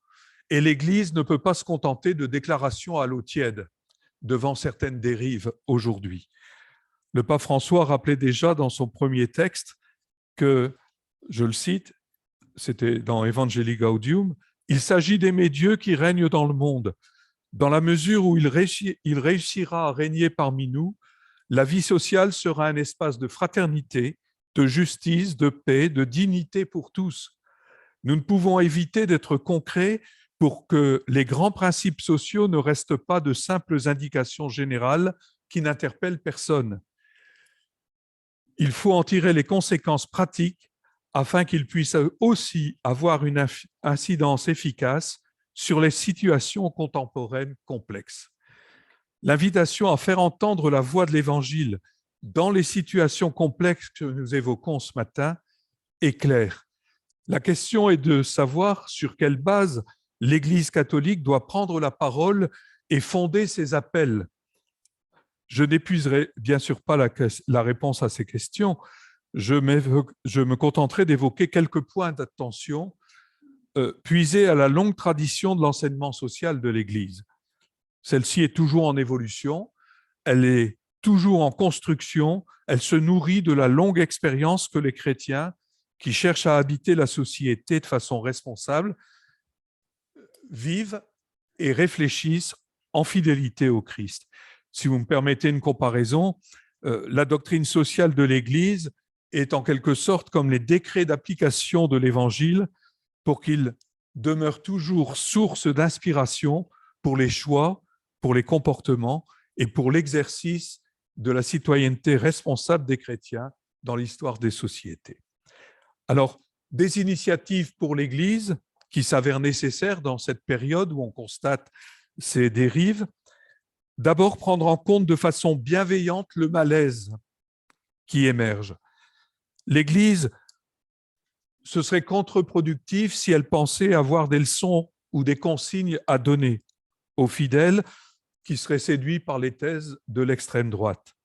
Et l'Église ne peut pas se contenter de déclarations à l'eau tiède devant certaines dérives aujourd'hui. Le pape François rappelait déjà dans son premier texte que, je le cite, c'était dans Evangelii Gaudium, « Il s'agit d'aimer Dieu qui règne dans le monde, Dans la mesure où il réussira à régner parmi nous, la vie sociale sera un espace de fraternité, de justice, de paix, de dignité pour tous. Nous ne pouvons éviter d'être concrets pour que les grands principes sociaux ne restent pas de simples indications générales qui n'interpellent personne. Il faut en tirer les conséquences pratiques afin qu'ils puissent aussi avoir une incidence efficace sur les situations contemporaines complexes. L'invitation à faire entendre la voix de l'Évangile dans les situations complexes que nous évoquons ce matin est claire. La question est de savoir sur quelle base l'Église catholique doit prendre la parole et fonder ses appels. Je n'épuiserai bien sûr pas la réponse à ces questions. Je me contenterai d'évoquer quelques points d'attention puisés à la longue tradition de l'enseignement social de l'Église. Celle-ci est toujours en évolution, elle est toujours en construction, elle se nourrit de la longue expérience que les chrétiens qui cherchent à habiter la société de façon responsable vivent et réfléchissent en fidélité au Christ. Si vous me permettez une comparaison, la doctrine sociale de l'Église est en quelque sorte comme les décrets d'application de l'Évangile pour qu'ils demeurent toujours source d'inspiration pour les choix, pour les comportements et pour l'exercice de la citoyenneté responsable des chrétiens dans l'histoire des sociétés. Alors, des initiatives pour l'Église qui s'avèrent nécessaires dans cette période où on constate ces dérives. D'abord, prendre en compte de façon bienveillante le malaise qui émerge. L'Église, ce serait contre-productif si elle pensait avoir des leçons ou des consignes à donner aux fidèles qui seraient séduits par les thèses de l'extrême droite.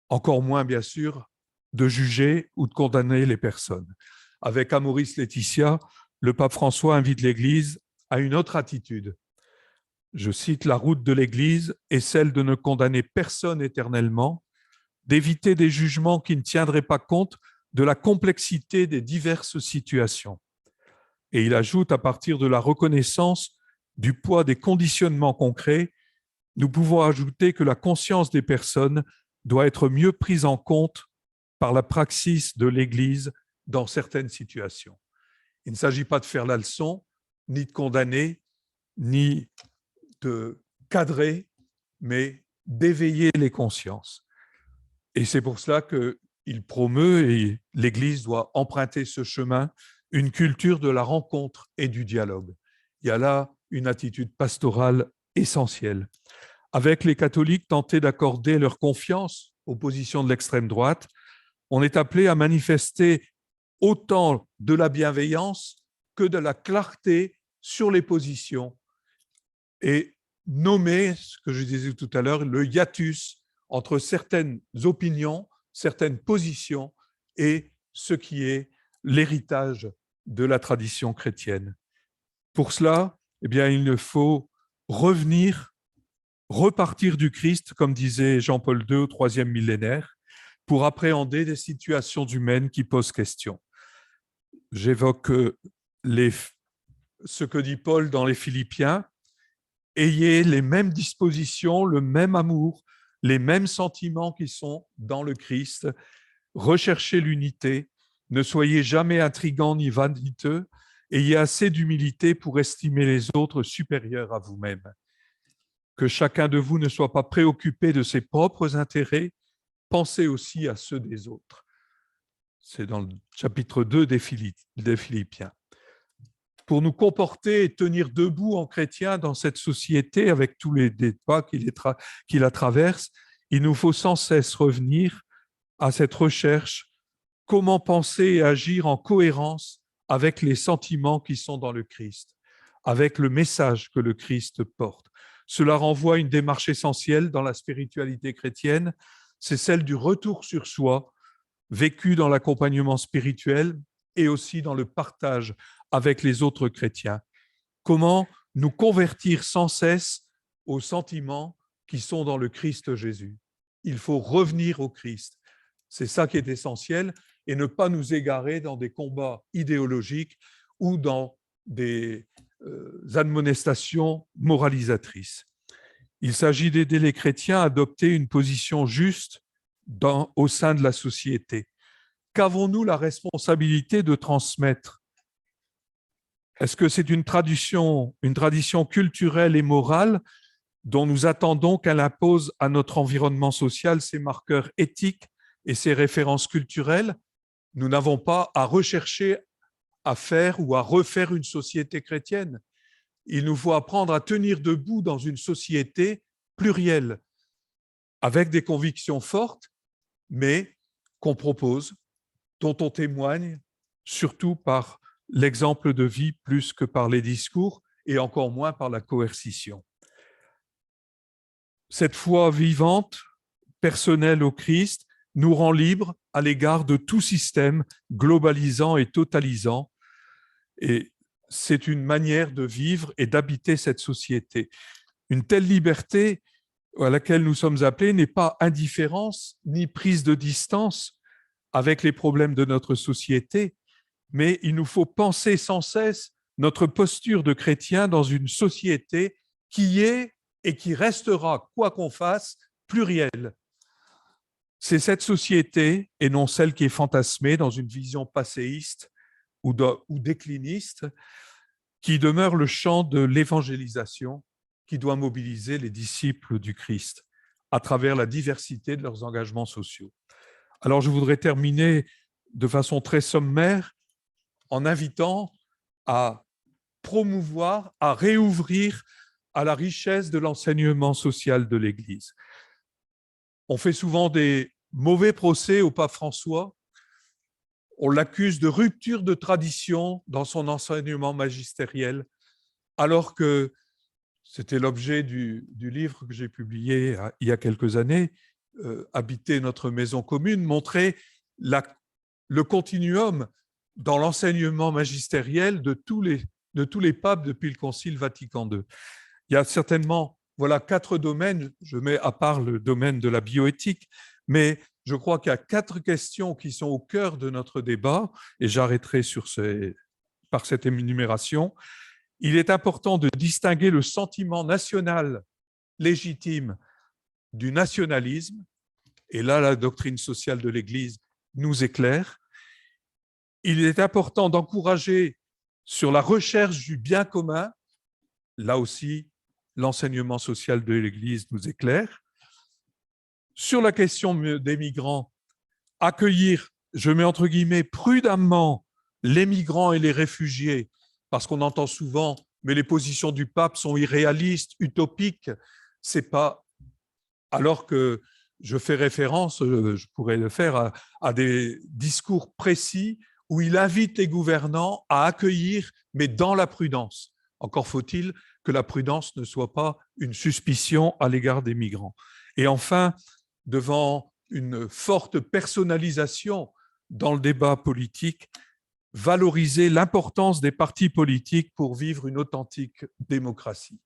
Encore moins, bien sûr, de juger ou de condamner les personnes. Avec Amoris Laetitia, le pape François invite l'Église à une autre attitude. Je cite, « La route de l'Église est celle de ne condamner personne éternellement, d'éviter des jugements qui ne tiendraient pas compte de la complexité des diverses situations. » Et il ajoute, à partir de la reconnaissance du poids des conditionnements concrets, nous pouvons ajouter que la conscience des personnes doit être mieux prise en compte par la praxis de l'Église dans certaines situations. Il ne s'agit pas de faire la leçon, ni de condamner, ni de cadrer, mais d'éveiller les consciences. Et c'est pour cela qu'il promeut, et l'Église doit emprunter ce chemin, une culture de la rencontre et du dialogue. Il y a là une attitude pastorale essentielle. Avec les catholiques, tenter d'accorder leur confiance aux positions de l'extrême droite, on est appelé à manifester autant de la bienveillance que de la clarté sur les positions et nommer, ce que je disais tout à l'heure, le hiatus entre certaines opinions, certaines positions et ce qui est l'héritage de la tradition chrétienne. Pour cela, eh bien, il faut repartir du Christ, comme disait Jean-Paul II au IIIe millénaire, pour appréhender des situations humaines qui posent question. J'évoque ce que dit Paul dans les Philippiens. Ayez les mêmes dispositions, le même amour, les mêmes sentiments qui sont dans le Christ. Recherchez l'unité, ne soyez jamais intrigants ni vaniteux, ayez assez d'humilité pour estimer les autres supérieurs à vous-même. Que chacun de vous ne soit pas préoccupé de ses propres intérêts, pensez aussi à ceux des autres. C'est dans le chapitre 2 des Philippiens. Pour nous comporter et tenir debout en chrétiens dans cette société avec tous les débats qui la traversent, il nous faut sans cesse revenir à cette recherche, comment penser et agir en cohérence avec les sentiments qui sont dans le Christ, avec le message que le Christ porte. Cela renvoie à une démarche essentielle dans la spiritualité chrétienne, c'est celle du retour sur soi, vécu dans l'accompagnement spirituel et aussi dans le partage avec les autres chrétiens. Comment nous convertir sans cesse aux sentiments qui sont dans le Christ Jésus. Il faut revenir au Christ. C'est ça qui est essentiel et ne pas nous égarer dans des combats idéologiques ou dans des admonestations moralisatrices. Il s'agit d'aider les chrétiens à adopter une position juste au sein de la société. Qu'avons-nous la responsabilité de transmettre? Est-ce que c'est une tradition culturelle et morale dont nous attendons qu'elle impose à notre environnement social ses marqueurs éthiques et ses références culturelles? Nous n'avons pas à rechercher à faire ou à refaire une société chrétienne. Il nous faut apprendre à tenir debout dans une société plurielle, avec des convictions fortes, mais qu'on propose, dont on témoigne, surtout par l'exemple de vie plus que par les discours et encore moins par la coercition. Cette foi vivante, personnelle au Christ, nous rend libres à l'égard de tout système globalisant et totalisant. Et c'est une manière de vivre et d'habiter cette société. Une telle liberté à laquelle nous sommes appelés n'est pas indifférence ni prise de distance avec les problèmes de notre société, mais il nous faut penser sans cesse notre posture de chrétien dans une société qui est et qui restera, quoi qu'on fasse, plurielle. C'est cette société, et non celle qui est fantasmée dans une vision passéiste ou décliniste, qui demeure le champ de l'évangélisation qui doit mobiliser les disciples du Christ à travers la diversité de leurs engagements sociaux. Alors, je voudrais terminer de façon très sommaire en invitant à promouvoir, à réouvrir à la richesse de l'enseignement social de l'Église. On fait souvent des mauvais procès au pape François. On l'accuse de rupture de tradition dans son enseignement magistériel, alors que c'était l'objet du livre que j'ai publié il y a quelques années, Habiter notre maison commune, montrer le continuum dans l'enseignement magistériel de tous les papes depuis le Concile Vatican II. Il y a certainement 4 domaines, je mets à part le domaine de la bioéthique, mais je crois qu'il y a 4 questions qui sont au cœur de notre débat, et j'arrêterai par cette énumération. Il est important de distinguer le sentiment national légitime du nationalisme, et là, la doctrine sociale de l'Église nous éclaire. Il est important d'encourager sur la recherche du bien commun, là aussi, l'enseignement social de l'Église nous éclaire. Sur la question des migrants, accueillir, je mets entre guillemets, prudemment les migrants et les réfugiés, parce qu'on entend souvent, mais les positions du pape sont irréalistes, utopiques. C'est pas, alors que je fais référence, je pourrais le faire, à des discours précis où il invite les gouvernants à accueillir, mais dans la prudence. Encore faut-il que la prudence ne soit pas une suspicion à l'égard des migrants. Et enfin, devant une forte personnalisation dans le débat politique, valoriser l'importance des partis politiques pour vivre une authentique démocratie.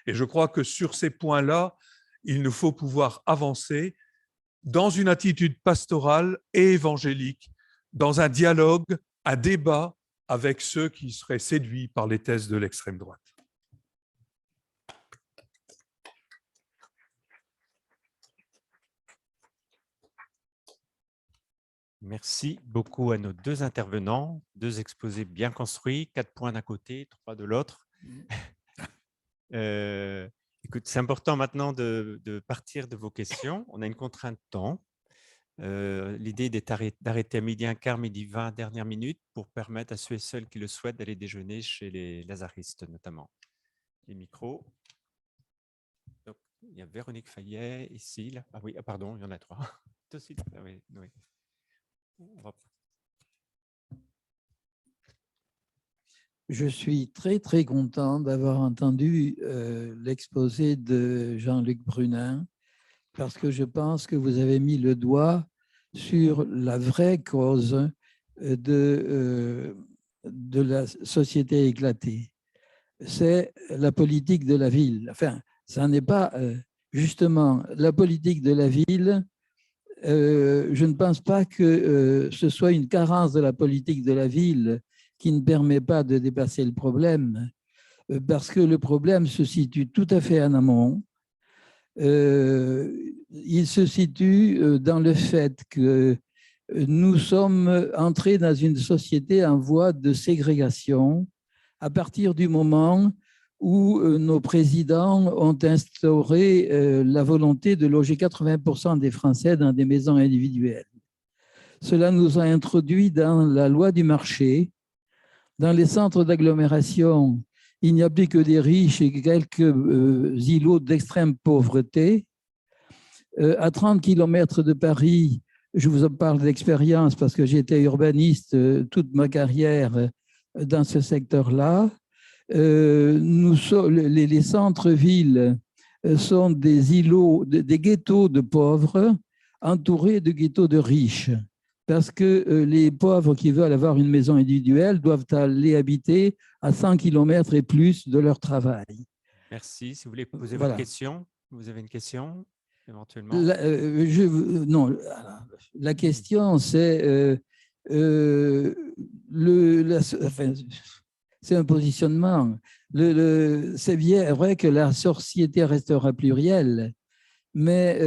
Et je crois que sur ces points-là, il nous faut pouvoir avancer dans une attitude pastorale et évangélique, dans un dialogue, un débat avec ceux qui seraient séduits par les thèses de l'extrême droite. Merci beaucoup à nos 2 intervenants, 2 exposés bien construits, 4 points d'un côté, 3 de l'autre. Écoute, c'est important maintenant de partir de vos questions. On a une contrainte de temps. L'idée est d'arrêter à 12h15, 12h20, dernière minute, pour permettre à ceux et celles qui le souhaitent d'aller déjeuner chez les lazaristes notamment. Les micros. Donc, il y a Véronique Fayet ici. Là. Ah oui, pardon, il y en a 3. Ah oui, oui. Je suis très, très content d'avoir entendu l'exposé de Jean-Luc Brunin, parce que je pense que vous avez mis le doigt sur la vraie cause de la société éclatée. C'est la politique de la ville. Enfin, ça n'est pas justement la politique de la ville. Je ne pense pas que ce soit une carence de la politique de la ville qui ne permet pas de dépasser le problème. parce que le problème se situe tout à fait en amont. Il se situe dans le fait que nous sommes entrés dans une société en voie de ségrégation à partir du moment où nos présidents ont instauré la volonté de loger 80% des Français dans des maisons individuelles. Cela nous a introduit dans la loi du marché. Dans les centres d'agglomération, il n'y a plus que des riches et quelques îlots d'extrême pauvreté. À 30 km de Paris, je vous en parle d'expérience parce que j'étais urbaniste toute ma carrière dans ce secteur-là. Les centres-villes sont des îlots, des ghettos de pauvres entourés de ghettos de riches. Parce que les pauvres qui veulent avoir une maison individuelle doivent aller habiter à 100 km et plus de leur travail. Merci. Si vous voulez poser Voilà. votre question, vous avez une question éventuellement? Non, la question, c'est c'est un positionnement. C'est bien vrai que la société restera plurielle, mais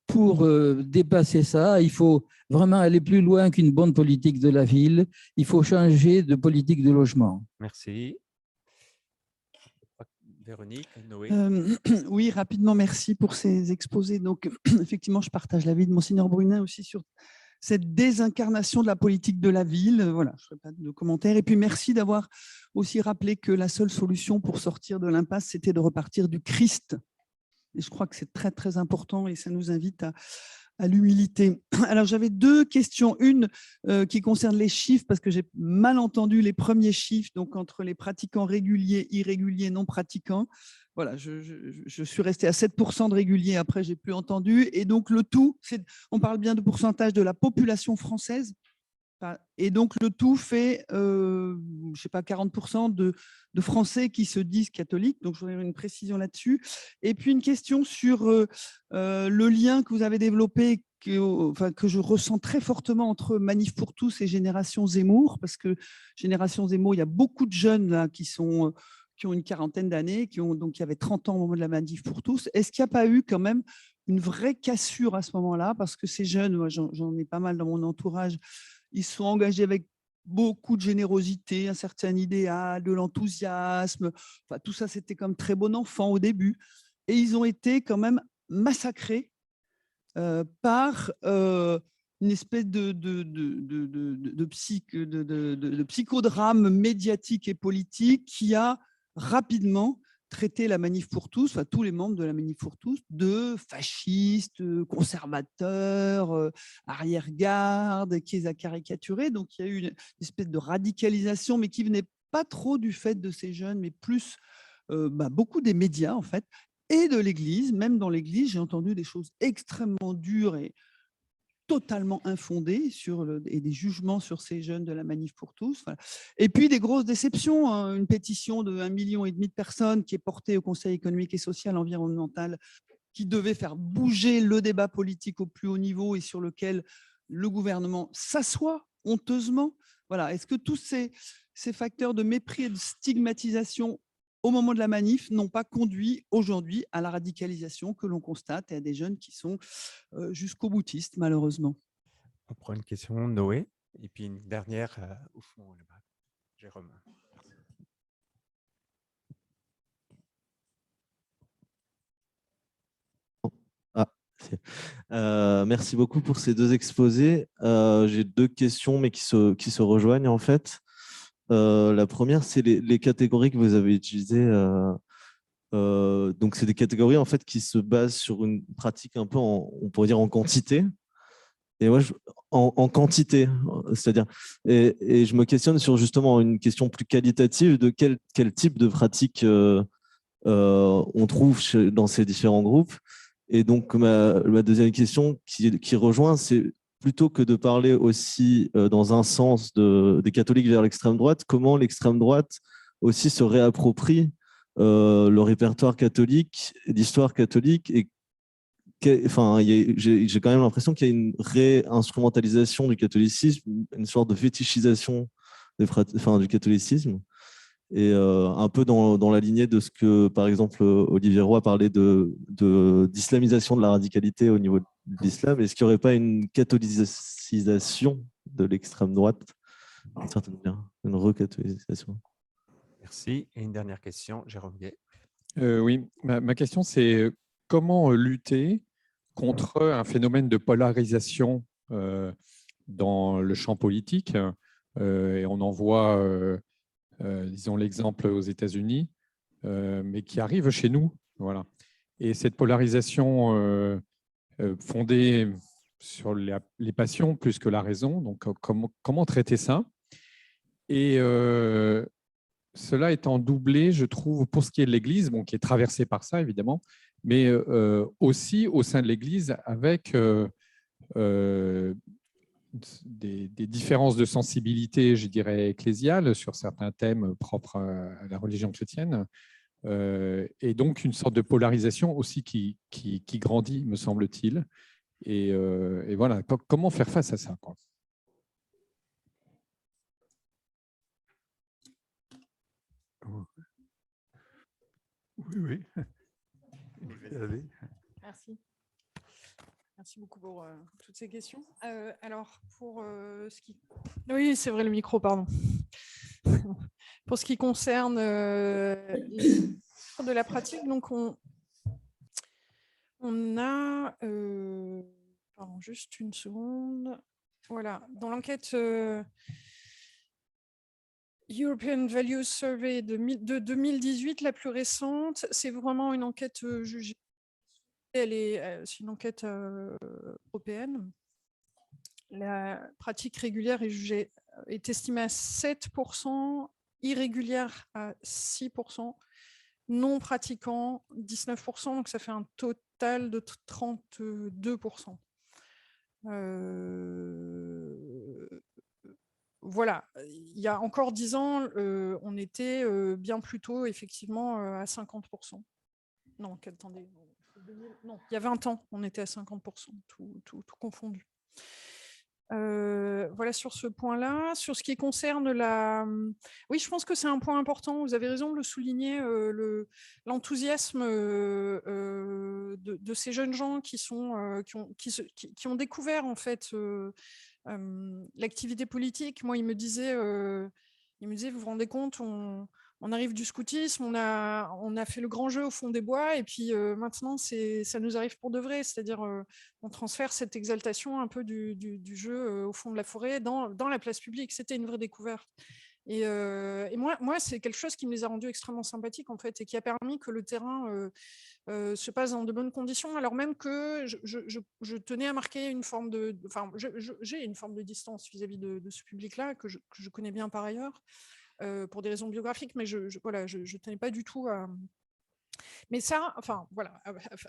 pour dépasser ça, il faut vraiment aller plus loin qu'une bonne politique de la ville. Il faut changer de politique de logement. Merci. Véronique, Noé. Oui, rapidement, merci pour ces exposés. Donc, effectivement, je partage l'avis de Monseigneur Brunin aussi sur cette désincarnation de la politique de la ville. Voilà, je ne ferai pas de commentaires. Et puis, merci d'avoir aussi rappelé que la seule solution pour sortir de l'impasse, c'était de repartir du Christ. Et je crois que c'est très, très important et ça nous invite à l'humilité. Alors, j'avais deux questions. Une qui concerne les chiffres, parce que j'ai mal entendu les premiers chiffres, donc entre les pratiquants réguliers, irréguliers, non pratiquants. Voilà, je suis resté à 7% de réguliers, après, je n'ai plus entendu. Et donc, le tout, on parle bien de pourcentage de la population française. Et donc, le tout fait, je ne sais pas, 40% de Français qui se disent catholiques. Donc, je voudrais une précision là-dessus. Et puis, une question sur le lien que vous avez développé, que je ressens très fortement entre Manif pour tous et Génération Zemmour, parce que Génération Zemmour, il y a beaucoup de jeunes là, qui ont une quarantaine d'années, qui avaient 30 ans au moment de la Manif pour tous. Est-ce qu'il n'y a pas eu quand même une vraie cassure à ce moment-là? Parce que ces jeunes, moi, j'en ai pas mal dans mon entourage, ils sont engagés avec beaucoup de générosité, un certain idéal, de l'enthousiasme. Enfin, tout ça, c'était comme très bon enfant au début. Et ils ont été quand même massacrés par une espèce de psychodrame médiatique et politique qui a rapidement traité la Manif pour tous, enfin tous les membres de la Manif pour tous, de fascistes, conservateurs, arrière-garde, qui les a caricaturés. Donc il y a eu une espèce de radicalisation, mais qui venait pas trop du fait de ces jeunes, mais plus beaucoup des médias en fait, et de l'Église. Même dans l'Église, j'ai entendu des choses extrêmement dures et totalement infondés et des jugements sur ces jeunes de la Manif pour tous. Voilà. Et puis des grosses déceptions, hein, une pétition de 1,5 million de personnes qui est portée au Conseil économique et social environnemental, qui devait faire bouger le débat politique au plus haut niveau et sur lequel le gouvernement s'assoit honteusement. Voilà. Est-ce que tous ces facteurs de mépris et de stigmatisation au moment de la manif n'ont pas conduit aujourd'hui à la radicalisation que l'on constate et à des jeunes qui sont jusqu'au boutiste, malheureusement? On prend une question, Noé, et puis une dernière au fond, là-bas. Jérôme. Merci beaucoup pour ces deux exposés. J'ai deux questions, mais qui se rejoignent en fait. La première, c'est les catégories que vous avez utilisées. Donc, c'est des catégories en fait qui se basent sur une pratique un peu, on pourrait dire, en quantité. Et moi, en quantité, c'est-à-dire, et je me questionne sur justement une question plus qualitative de quel type de pratique on trouve dans ces différents groupes. Et donc, ma deuxième question qui rejoint, c'est plutôt que de parler aussi dans un sens des catholiques vers l'extrême droite, comment l'extrême droite aussi se réapproprie le répertoire catholique, l'histoire catholique. Et enfin, j'ai quand même l'impression qu'il y a une réinstrumentalisation du catholicisme, une sorte de fétichisation du catholicisme. Et un peu dans la lignée de ce que, par exemple, Olivier Roy parlait d'islamisation de la radicalité au niveau de l'islam, est-ce qu'il n'y aurait pas une catholicisation de l'extrême droite, d'une certaine manière, une recatholisation? Merci. Et une dernière question, Jérôme Guay. Oui, ma question, c'est comment lutter contre un phénomène de polarisation dans le champ politique. Et on en voit, disons, l'exemple aux États-Unis, mais qui arrive chez nous. Voilà. Et cette polarisation fondée sur les passions plus que la raison, donc comment traiter ça? Et cela étant doublé, je trouve, pour ce qui est de l'Église, bon, qui est traversée par ça, évidemment, mais aussi au sein de l'Église avec des différences de sensibilité, je dirais, ecclésiale sur certains thèmes propres à la religion chrétienne, et donc une sorte de polarisation aussi qui grandit, me semble-t-il. Et voilà, comment faire face à ça, quoi? Oui, oui. Merci. Merci beaucoup pour toutes ces questions. Alors, pour ce qui... Oui, c'est vrai, le micro, pardon. Pour ce qui concerne de la pratique, donc on a... pardon, juste une seconde. Voilà, dans l'enquête European Values Survey de 2018, la plus récente, c'est vraiment une enquête jugée. C'est une enquête européenne. La pratique régulière est estimée à 7%, irrégulière à 6%, non pratiquant 19%, donc ça fait un total de 32%. Voilà, il y a encore 10 ans, on était bien plus tôt, effectivement, à 50%. Non, attendez, non, il y a 20 ans, on était à 50%, tout confondu. Voilà sur ce point-là. Sur ce qui concerne la... Oui, je pense que c'est un point important, vous avez raison de le souligner, l'enthousiasme de ces jeunes gens qui ont découvert, en fait, l'activité politique. Moi, il me disait, vous vous rendez compte, on arrive du scoutisme, on a fait le grand jeu au fond des bois, et puis maintenant, ça nous arrive pour de vrai, c'est-à-dire on transfère cette exaltation un peu du jeu au fond de la forêt dans la place publique. C'était une vraie découverte. Et moi, c'est quelque chose qui me les a rendus extrêmement sympathiques, en fait, et qui a permis que le terrain se passe dans de bonnes conditions, alors même que je tenais à marquer une forme de... Enfin, j'ai une forme de distance vis-à-vis de ce public-là, que je connais bien par ailleurs, pour des raisons biographiques, mais voilà, je tenais pas du tout à... Mais ça, enfin, voilà,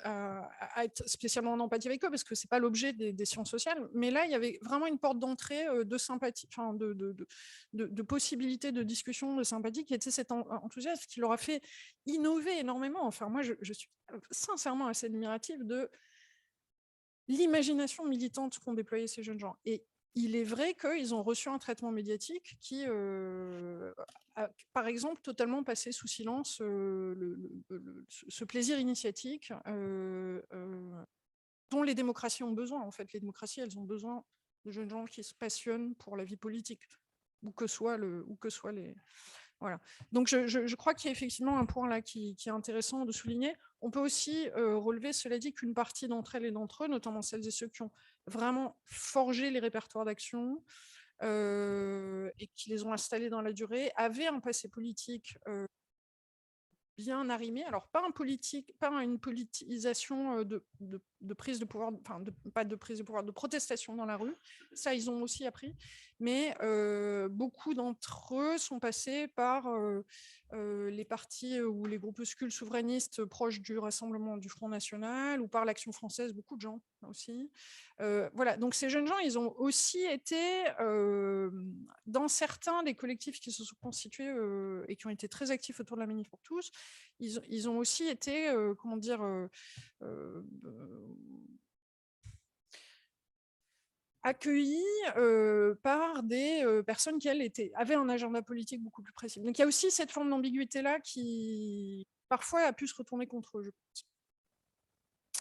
à être spécialement en empathie avec eux, parce que c'est pas l'objet des sciences sociales. Mais là, il y avait vraiment une porte d'entrée de sympathie, enfin, de possibilités de discussion, de sympathie, qui était cet enthousiasme qui leur a fait innover énormément. Enfin, moi, je suis sincèrement assez admirative de l'imagination militante qu'ont déployé ces jeunes gens. Et il est vrai qu'ils ont reçu un traitement médiatique qui, a, par exemple, totalement passé sous silence ce plaisir initiatique dont les démocraties ont besoin. En fait, les démocraties, elles ont besoin de jeunes gens qui se passionnent pour la vie politique, où que soient les... Voilà. Donc, je crois qu'il y a effectivement un point là qui est intéressant de souligner. On peut aussi relever, cela dit, qu'une partie d'entre elles et d'entre eux, notamment celles et ceux qui ont vraiment forgé les répertoires d'action et qui les ont installés dans la durée, avaient un passé politique bien arrimé. Alors, pas une politisation de prise de pouvoir, enfin, pas de prise de pouvoir, de protestation dans la rue. Ça, ils ont aussi appris. Mais beaucoup d'entre eux sont passés par les partis ou les groupuscules souverainistes proches du Rassemblement du Front National ou par l'Action française, beaucoup de gens aussi. Voilà, donc ces jeunes gens, ils ont aussi été dans certains des collectifs qui se sont constitués et qui ont été très actifs autour de la Manif pour tous. Ils ont aussi été, comment dire, accueillis par des personnes qui, elles, avaient un agenda politique beaucoup plus précis. Donc, il y a aussi cette forme d'ambiguïté-là qui, parfois, a pu se retourner contre eux, je pense.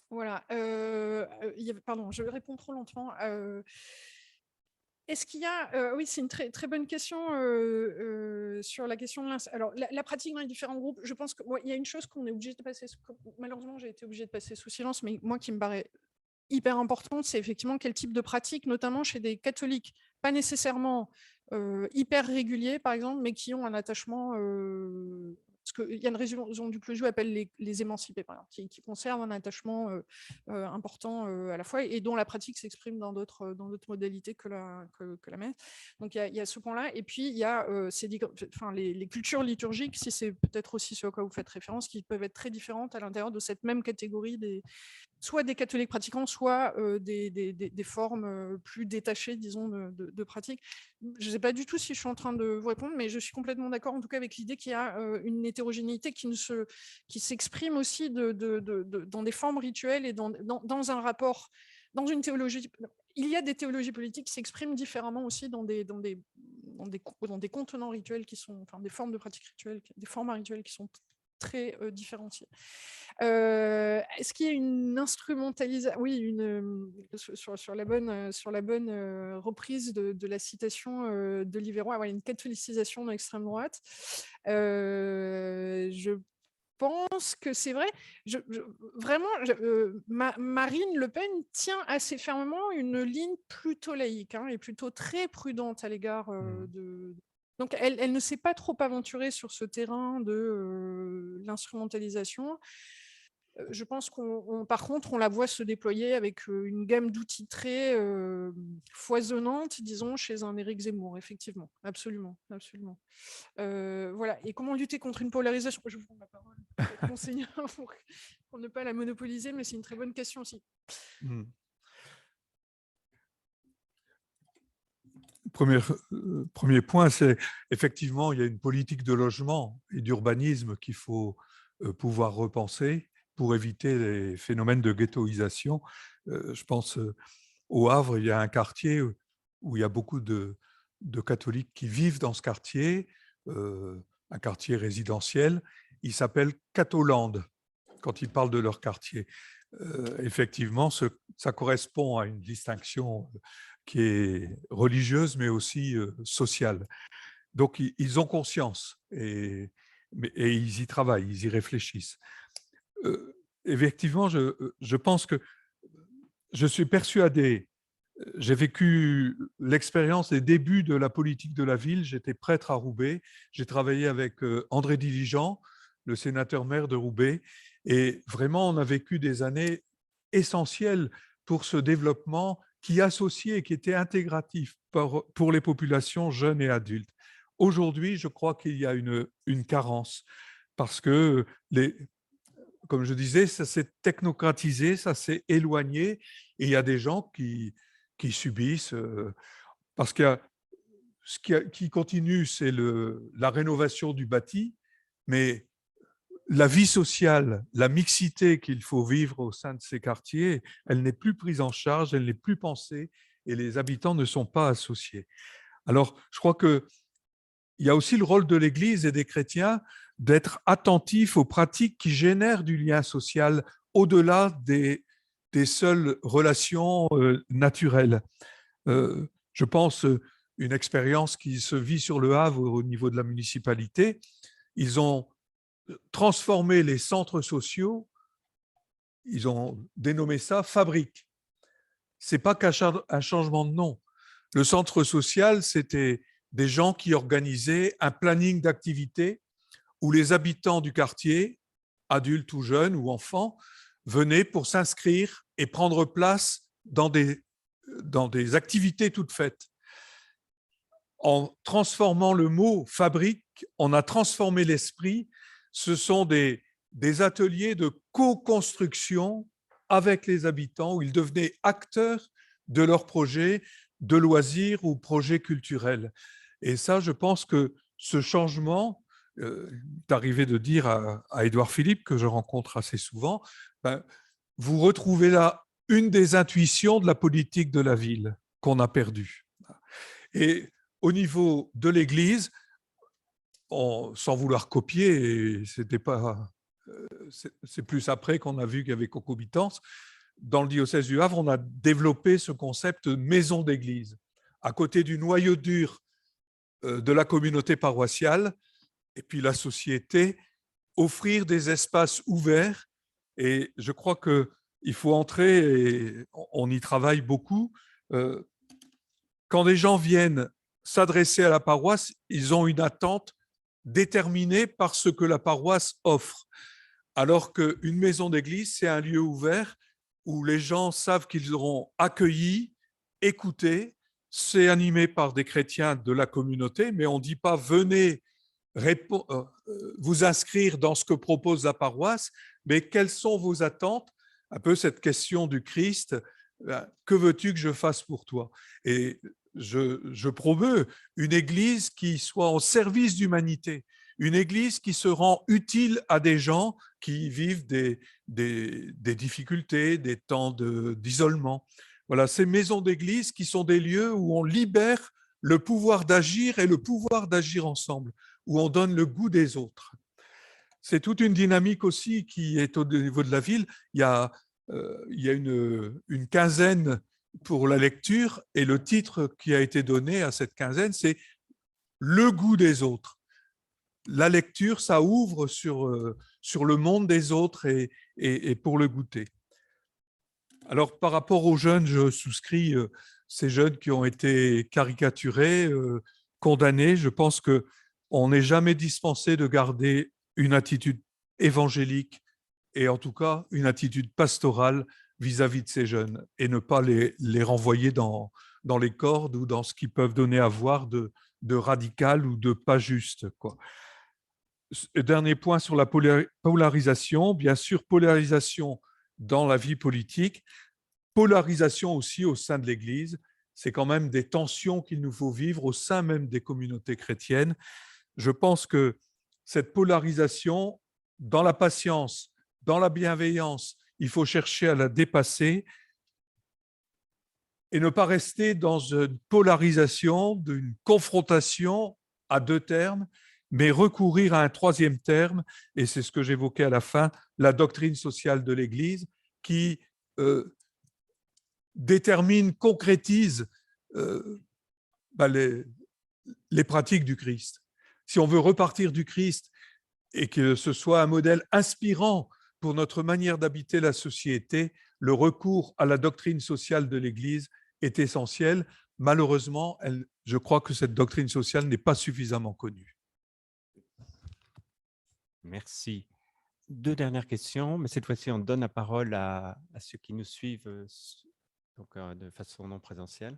Voilà. Pardon, je réponds trop lentement. Est-ce qu'il y a... oui, c'est une très, très bonne question sur la question de l'insertion. Alors, la pratique dans les différents groupes, je pense qu'il y a une chose qu'on est obligé de passer... Malheureusement, j'ai été obligée de passer sous silence, mais moi, qui me paraît hyper importante, c'est effectivement quel type de pratique, notamment chez des catholiques, pas nécessairement hyper réguliers, par exemple, mais qui ont un attachement... parce qu'il y a une raison du Clojou appelle les émancipés, par exemple, qui conservent un attachement important à la fois et dont la pratique s'exprime dans d'autres modalités que la messe. Donc il y a ce point-là. Et puis il y a les cultures liturgiques, si c'est peut-être aussi ce à quoi vous faites référence, qui peuvent être très différentes à l'intérieur de cette même catégorie soit des catholiques pratiquants, soit des formes plus détachées, disons, de pratique. Je ne sais pas du tout si je suis en train de vous répondre, mais je suis complètement d'accord, en tout cas, avec l'idée qu'il y a une hétérogénéité qui s'exprime aussi dans des formes rituelles et dans un rapport, dans une théologie. Il y a des théologies politiques qui s'expriment différemment aussi dans des contenants rituels qui sont, enfin, des formes de pratiques rituelles, des formats rituels qui sont très différenciés. Est-ce qu'il y a une instrumentalisation? Oui, sur la bonne reprise de la citation de Livéro, une catholicisation de l'extrême droite. Je pense que c'est vrai. Vraiment, Marine Le Pen tient assez fermement une ligne plutôt laïque et plutôt très prudente à l'égard de... Donc, elle ne s'est pas trop aventurée sur ce terrain de l'instrumentalisation. Je pense par contre, on la voit se déployer avec une gamme d'outils très foisonnante, disons, chez un Éric Zemmour, effectivement, absolument, absolument. Voilà. Et comment lutter contre une polarisation? Je vous prends la parole, monseigneur, pour ne pas la monopoliser, mais c'est une très bonne question aussi. Premier point, c'est effectivement, il y a une politique de logement et d'urbanisme qu'il faut pouvoir repenser pour éviter les phénomènes de ghettoisation. Je pense au Havre, il y a un quartier où il y a beaucoup de catholiques qui vivent dans ce quartier, un quartier résidentiel. Il s'appelle Catholand, quand ils parlent de leur quartier. Effectivement, ça correspond à une distinction qui est religieuse, mais aussi sociale. Donc, ils ont conscience et ils y travaillent, ils y réfléchissent. Effectivement, je pense que je suis persuadé, j'ai vécu l'expérience des débuts de la politique de la ville, j'étais prêtre à Roubaix, j'ai travaillé avec André Diligent, le sénateur-maire de Roubaix, et vraiment, on a vécu des années essentielles pour ce développement qui associait, qui était intégratif pour les populations jeunes et adultes. Aujourd'hui, je crois qu'il y a une carence parce que, comme je disais, ça s'est technocratisé, ça s'est éloigné et il y a des gens qui subissent parce que ce qui continue, c'est la rénovation du bâti, mais la vie sociale, la mixité qu'il faut vivre au sein de ces quartiers, elle n'est plus prise en charge, elle n'est plus pensée et les habitants ne sont pas associés. Alors, je crois qu'il y a aussi le rôle de l'Église et des chrétiens d'être attentifs aux pratiques qui génèrent du lien social au-delà des seules relations naturelles. Je pense une expérience qui se vit sur le Havre au niveau de la municipalité. Ils ont transformer les centres sociaux, ils ont dénommé ça fabrique. Ce n'est pas qu'un changement de nom. Le centre social, c'était des gens qui organisaient un planning d'activités où les habitants du quartier, adultes ou jeunes ou enfants, venaient pour s'inscrire et prendre place dans des activités toutes faites. En transformant le mot « fabrique », on a transformé l'esprit. Ce sont des ateliers de co-construction avec les habitants où ils devenaient acteurs de leurs projets de loisirs ou projets culturels. Et ça, je pense que ce changement, d'arriver de dire à Édouard Philippe, que je rencontre assez souvent, vous retrouvez là une des intuitions de la politique de la ville. qu'on a perdu. Et au niveau de l'Église, sans vouloir copier, c'est plus après qu'on a vu qu'il y avait concomitance, dans le diocèse du Havre, on a développé ce concept de maison d'église. À côté du noyau dur de la communauté paroissiale, et puis la société, offrir des espaces ouverts. Et je crois qu'il faut entrer, et on y travaille beaucoup. Quand des gens viennent s'adresser à la paroisse, ils ont une attente déterminée par ce que la paroisse offre. Alors qu'une maison d'église, c'est un lieu ouvert où les gens savent qu'ils seront accueillis, écoutés. C'est animé par des chrétiens de la communauté, mais on ne dit pas « venez vous inscrire dans ce que propose la paroisse », mais quelles sont vos attentes? Un peu cette question du Christ, que veux-tu que je fasse pour toi? Et je promeux une église qui soit au service d'humanité, une église qui se rend utile à des gens qui vivent des difficultés, des temps d'isolement. Voilà, ces maisons d'église qui sont des lieux où on libère le pouvoir d'agir et le pouvoir d'agir ensemble, où on donne le goût des autres. C'est toute une dynamique aussi qui est au niveau de la ville. Il y a une quinzaine pour la lecture et le titre qui a été donné à cette quinzaine, c'est « Le goût des autres ». La lecture, ça ouvre sur le monde des autres et pour le goûter. Alors, par rapport aux jeunes, je souscris ces jeunes qui ont été caricaturés, condamnés. Je pense qu'on n'est jamais dispensé de garder une attitude évangélique et en tout cas une attitude pastorale vis-à-vis de ces jeunes et ne pas les renvoyer dans les cordes ou dans ce qu'ils peuvent donner à voir de radical ou de pas juste, quoi. Dernier point sur la polarisation, bien sûr, polarisation dans la vie politique, polarisation aussi au sein de l'Église. C'est quand même des tensions qu'il nous faut vivre au sein même des communautés chrétiennes. Je pense que cette polarisation, dans la patience, dans la bienveillance, il faut chercher à la dépasser et ne pas rester dans une polarisation, d'une confrontation à deux termes, mais recourir à un troisième terme, et c'est ce que j'évoquais à la fin, la doctrine sociale de l'Église, qui détermine, concrétise les pratiques du Christ. Si on veut repartir du Christ et que ce soit un modèle inspirant pour notre manière d'habiter la société, le recours à la doctrine sociale de l'Église est essentiel. Malheureusement, je crois que cette doctrine sociale n'est pas suffisamment connue. Merci. Deux dernières questions, mais cette fois-ci, on donne la parole à ceux qui nous suivent donc, de façon non présentielle.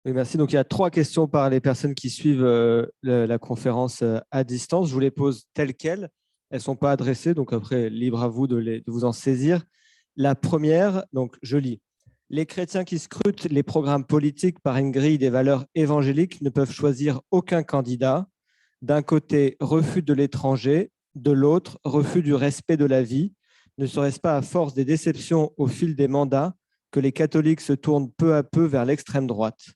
Oui, merci. Donc, il y a 3 questions par les personnes qui suivent la conférence à distance. Je vous les pose telles quelles. Elles ne sont pas adressées, donc après, libre à vous de vous en saisir. La première, donc je lis. Les chrétiens qui scrutent les programmes politiques par une grille des valeurs évangéliques ne peuvent choisir aucun candidat. D'un côté, refus de l'étranger, de l'autre, refus du respect de la vie. Ne serait-ce pas à force des déceptions au fil des mandats que les catholiques se tournent peu à peu vers l'extrême droite?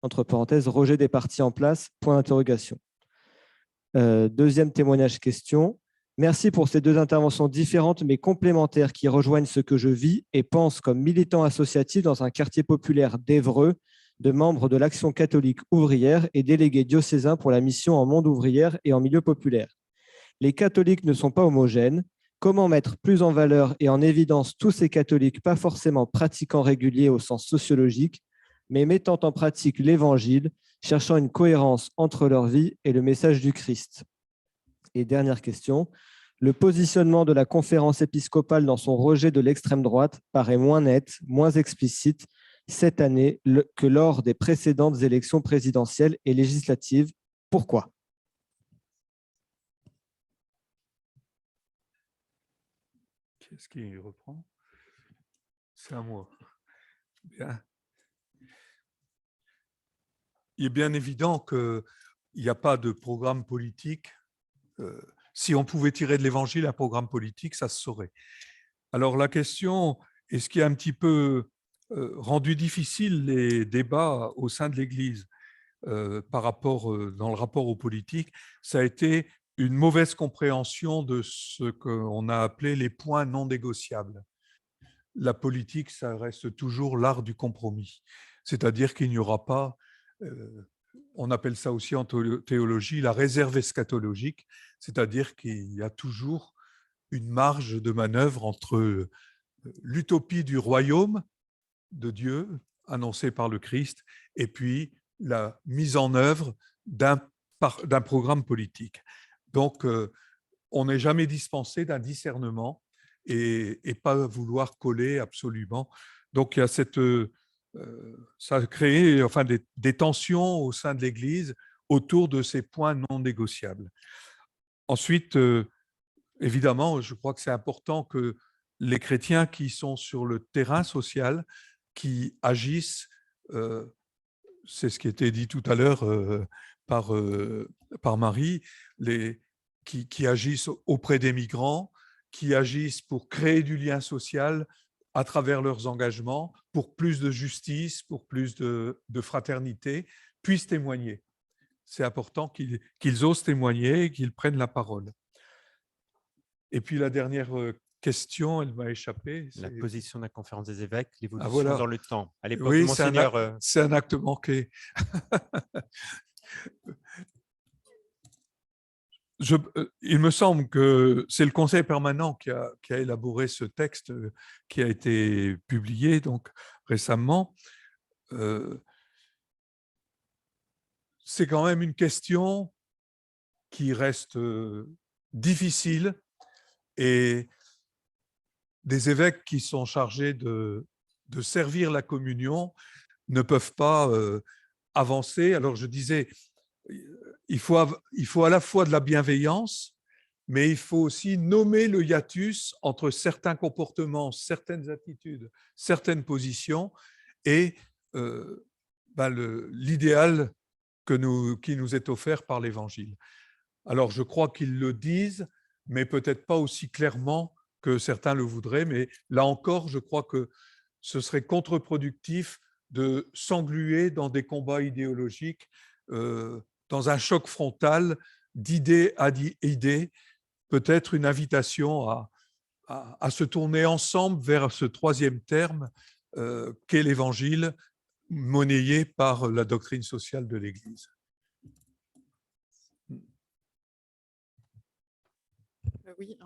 Entre parenthèses, rejet des partis en place, point d'interrogation. Deuxième témoignage question. Merci pour ces 2 interventions différentes mais complémentaires qui rejoignent ce que je vis et pense comme militant associatif dans un quartier populaire d'Évreux, de membres de l'Action catholique ouvrière et délégué diocésain pour la mission en monde ouvrière et en milieu populaire. Les catholiques ne sont pas homogènes. Comment mettre plus en valeur et en évidence tous ces catholiques pas forcément pratiquants réguliers au sens sociologique, mais mettant en pratique l'Évangile, cherchant une cohérence entre leur vie et le message du Christ? Et dernière question, le positionnement de la conférence épiscopale dans son rejet de l'extrême droite paraît moins net, moins explicite cette année que lors des précédentes élections présidentielles et législatives. Pourquoi? Qu'est-ce qui reprend? C'est à moi. Bien. Il est bien évident qu'il n'y a pas de programme politique si on pouvait tirer de l'Évangile un programme politique, ça se saurait. Alors la question, et ce qui a un petit peu rendu difficile les débats au sein de l'Église dans le rapport aux politiques, ça a été une mauvaise compréhension de ce qu'on a appelé les points non négociables. La politique, ça reste toujours l'art du compromis. C'est-à-dire qu'il n'y aura pas, on appelle ça aussi en théologie, la réserve eschatologique, c'est-à-dire qu'il y a toujours une marge de manœuvre entre l'utopie du royaume de Dieu, annoncée par le Christ, et puis la mise en œuvre d'un programme politique. Donc, on n'est jamais dispensé d'un discernement et pas vouloir coller absolument. Donc, il y a ça a créé des tensions au sein de l'Église autour de ces points non négociables. Ensuite, évidemment, je crois que c'est important que les chrétiens qui sont sur le terrain social, qui agissent, c'est ce qui a été dit tout à l'heure par Marie, qui agissent auprès des migrants, qui agissent pour créer du lien social à travers leurs engagements, pour plus de justice, pour plus de fraternité, puissent témoigner. C'est important qu'ils osent témoigner et qu'ils prennent la parole. Et puis la dernière question, elle m'a échappé. La position de la conférence des évêques, l'évolution voilà. dans le temps. À l'époque Oui, de Monseigneur... c'est un acte manqué. Il me semble que c'est le Conseil permanent qui a élaboré ce texte qui a été publié donc, récemment. C'est quand même une question qui reste difficile et des évêques qui sont chargés de servir la communion ne peuvent pas avancer. Alors je disais, il faut à la fois de la bienveillance, mais il faut aussi nommer le hiatus entre certains comportements, certaines attitudes, certaines positions et l'idéal qui nous est offert par l'Évangile. Alors je crois qu'ils le disent, mais peut-être pas aussi clairement que certains le voudraient, mais là encore, je crois que ce serait contre-productif de s'engluer dans des combats idéologiques, dans un choc frontal d'idée à idée, peut-être une invitation à se tourner ensemble vers ce troisième terme qu'est l'Évangile, monnayé par la doctrine sociale de l'Église. Oui,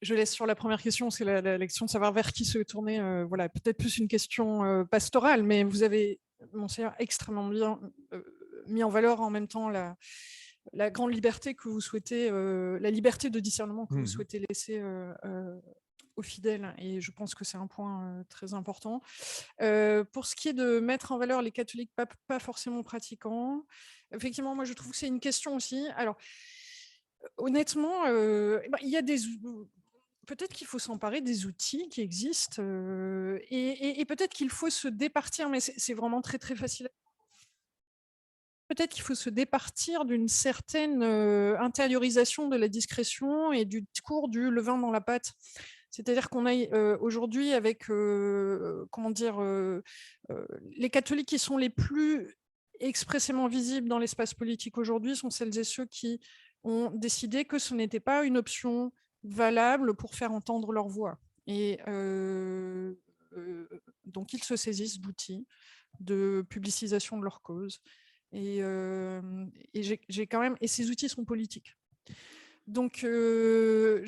je laisse sur la première question, c'est la question de savoir vers qui se tourner. Voilà, peut-être plus une question pastorale, mais vous avez, Monseigneur, extrêmement bien mis en valeur en même temps la grande liberté que vous souhaitez, la liberté de discernement que vous souhaitez laisser aux fidèles. Et je pense que c'est un point très important. Pour ce qui est de mettre en valeur les catholiques pas forcément pratiquants, effectivement, moi je trouve que c'est une question aussi. Alors, honnêtement, il y a peut-être qu'il faut s'emparer des outils qui existent et peut-être qu'il faut se départir, mais c'est vraiment très très facile. Peut-être qu'il faut se départir d'une certaine intériorisation de la discrétion et du discours du levain dans la pâte. C'est-à-dire qu'on a aujourd'hui avec, les catholiques qui sont les plus expressément visibles dans l'espace politique aujourd'hui sont celles et ceux qui ont décidé que ce n'était pas une option valable pour faire entendre leur voix. Et donc, ils se saisissent d'outils de publicisation de leur cause. Et j'ai quand même... Et ces outils sont politiques. Donc, je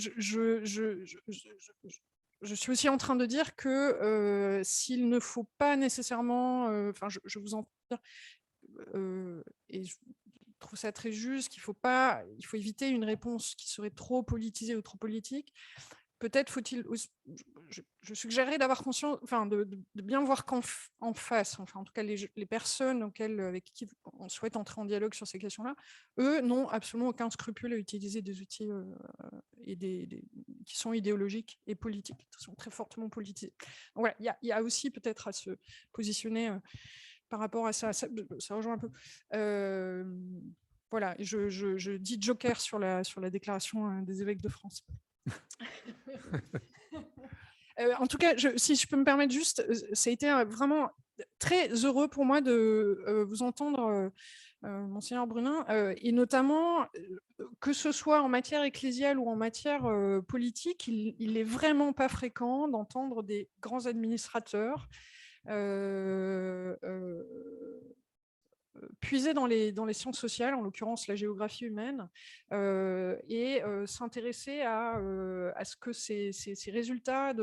suis aussi en train de dire que s'il ne faut pas nécessairement... je vous en dire, et je trouve ça très juste, qu'il faut éviter une réponse qui serait trop politisée ou trop politique. Peut-être faut-il, je suggérerais d'avoir conscience, de bien voir qu'en face, en tout cas les personnes avec qui on souhaite entrer en dialogue sur ces questions-là, eux n'ont absolument aucun scrupule à utiliser des outils qui sont idéologiques et politiques, qui sont très fortement politisés. Donc voilà, il y a aussi peut-être à se positionner par rapport à ça. Ça rejoint un peu. voilà, je dis joker sur la déclaration des évêques de France. En tout cas, si je peux me permettre juste, ça a été vraiment très heureux pour moi de vous entendre, Monseigneur Brunin, et notamment, que ce soit en matière ecclésiale ou en matière politique, il n'est vraiment pas fréquent d'entendre des grands administrateurs puiser dans les sciences sociales, en l'occurrence la géographie humaine, et s'intéresser à ce que ces résultats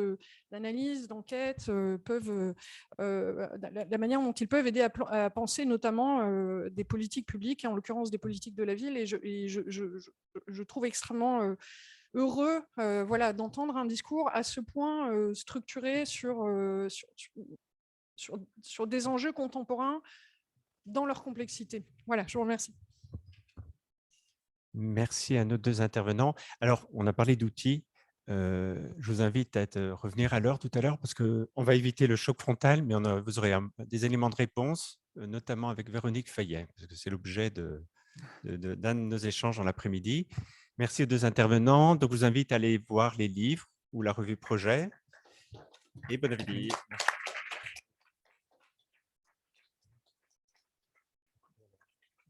d'analyse, d'enquête peuvent, la manière dont ils peuvent aider à penser notamment des politiques publiques, et en l'occurrence des politiques de la ville. Et je trouve extrêmement heureux voilà, d'entendre un discours à ce point structuré sur des enjeux contemporains dans leur complexité. Voilà, je vous remercie. Merci à nos deux intervenants. Alors, on a parlé d'outils. Je vous invite à revenir à l'heure tout à l'heure parce qu'on va éviter le choc frontal, mais vous aurez des éléments de réponse, notamment avec Véronique Fayet, parce que c'est l'objet d'un de nos échanges dans l'après-midi. Merci aux deux intervenants. Donc, je vous invite à aller voir les livres ou la revue Projet. Et bon appétit.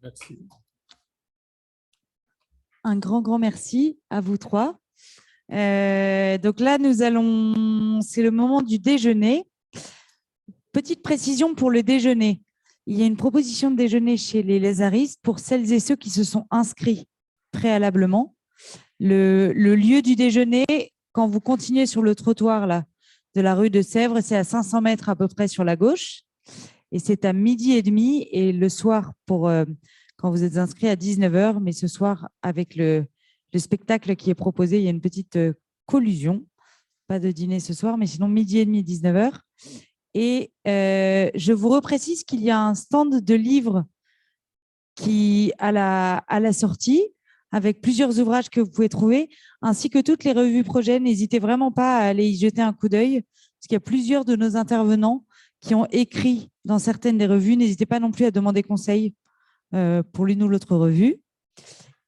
Merci. Un grand merci à vous trois. Donc là, c'est le moment du déjeuner. Petite précision pour le déjeuner. Il y a une proposition de déjeuner chez les Lazaristes pour celles et ceux qui se sont inscrits préalablement. Le lieu du déjeuner, quand vous continuez sur le trottoir là, de la rue de Sèvres, c'est à 500 mètres à peu près sur la gauche. Et c'est à 12h30 et le soir quand vous êtes inscrit à 19h, mais ce soir avec le spectacle qui est proposé, il y a une petite collusion. Pas de dîner ce soir, mais sinon 12h30, 19h. Et je vous reprécise qu'il y a un stand de livres à la sortie avec plusieurs ouvrages que vous pouvez trouver, ainsi que toutes les revues Projet. N'hésitez vraiment pas à aller y jeter un coup d'œil, parce qu'il y a plusieurs de nos intervenants qui ont écrit dans certaines des revues. N'hésitez pas non plus à demander conseil pour l'une ou l'autre revue.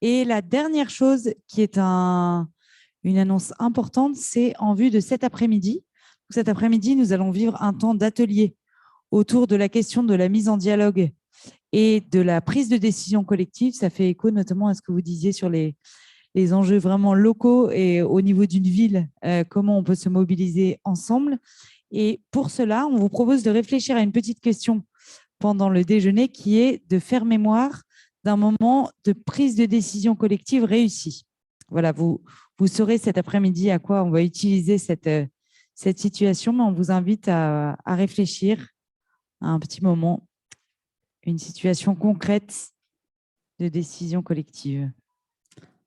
Et la dernière chose qui est une annonce importante, c'est en vue de cet après-midi. Cet après-midi, nous allons vivre un temps d'atelier autour de la question de la mise en dialogue et de la prise de décision collective. Ça fait écho notamment à ce que vous disiez sur les enjeux vraiment locaux et au niveau d'une ville, comment on peut se mobiliser ensemble. Et pour cela, on vous propose de réfléchir à une petite question pendant le déjeuner qui est de faire mémoire d'un moment de prise de décision collective réussie. Voilà, vous saurez cet après-midi à quoi on va utiliser cette situation, mais on vous invite à réfléchir à un petit moment, une situation concrète de décision collective.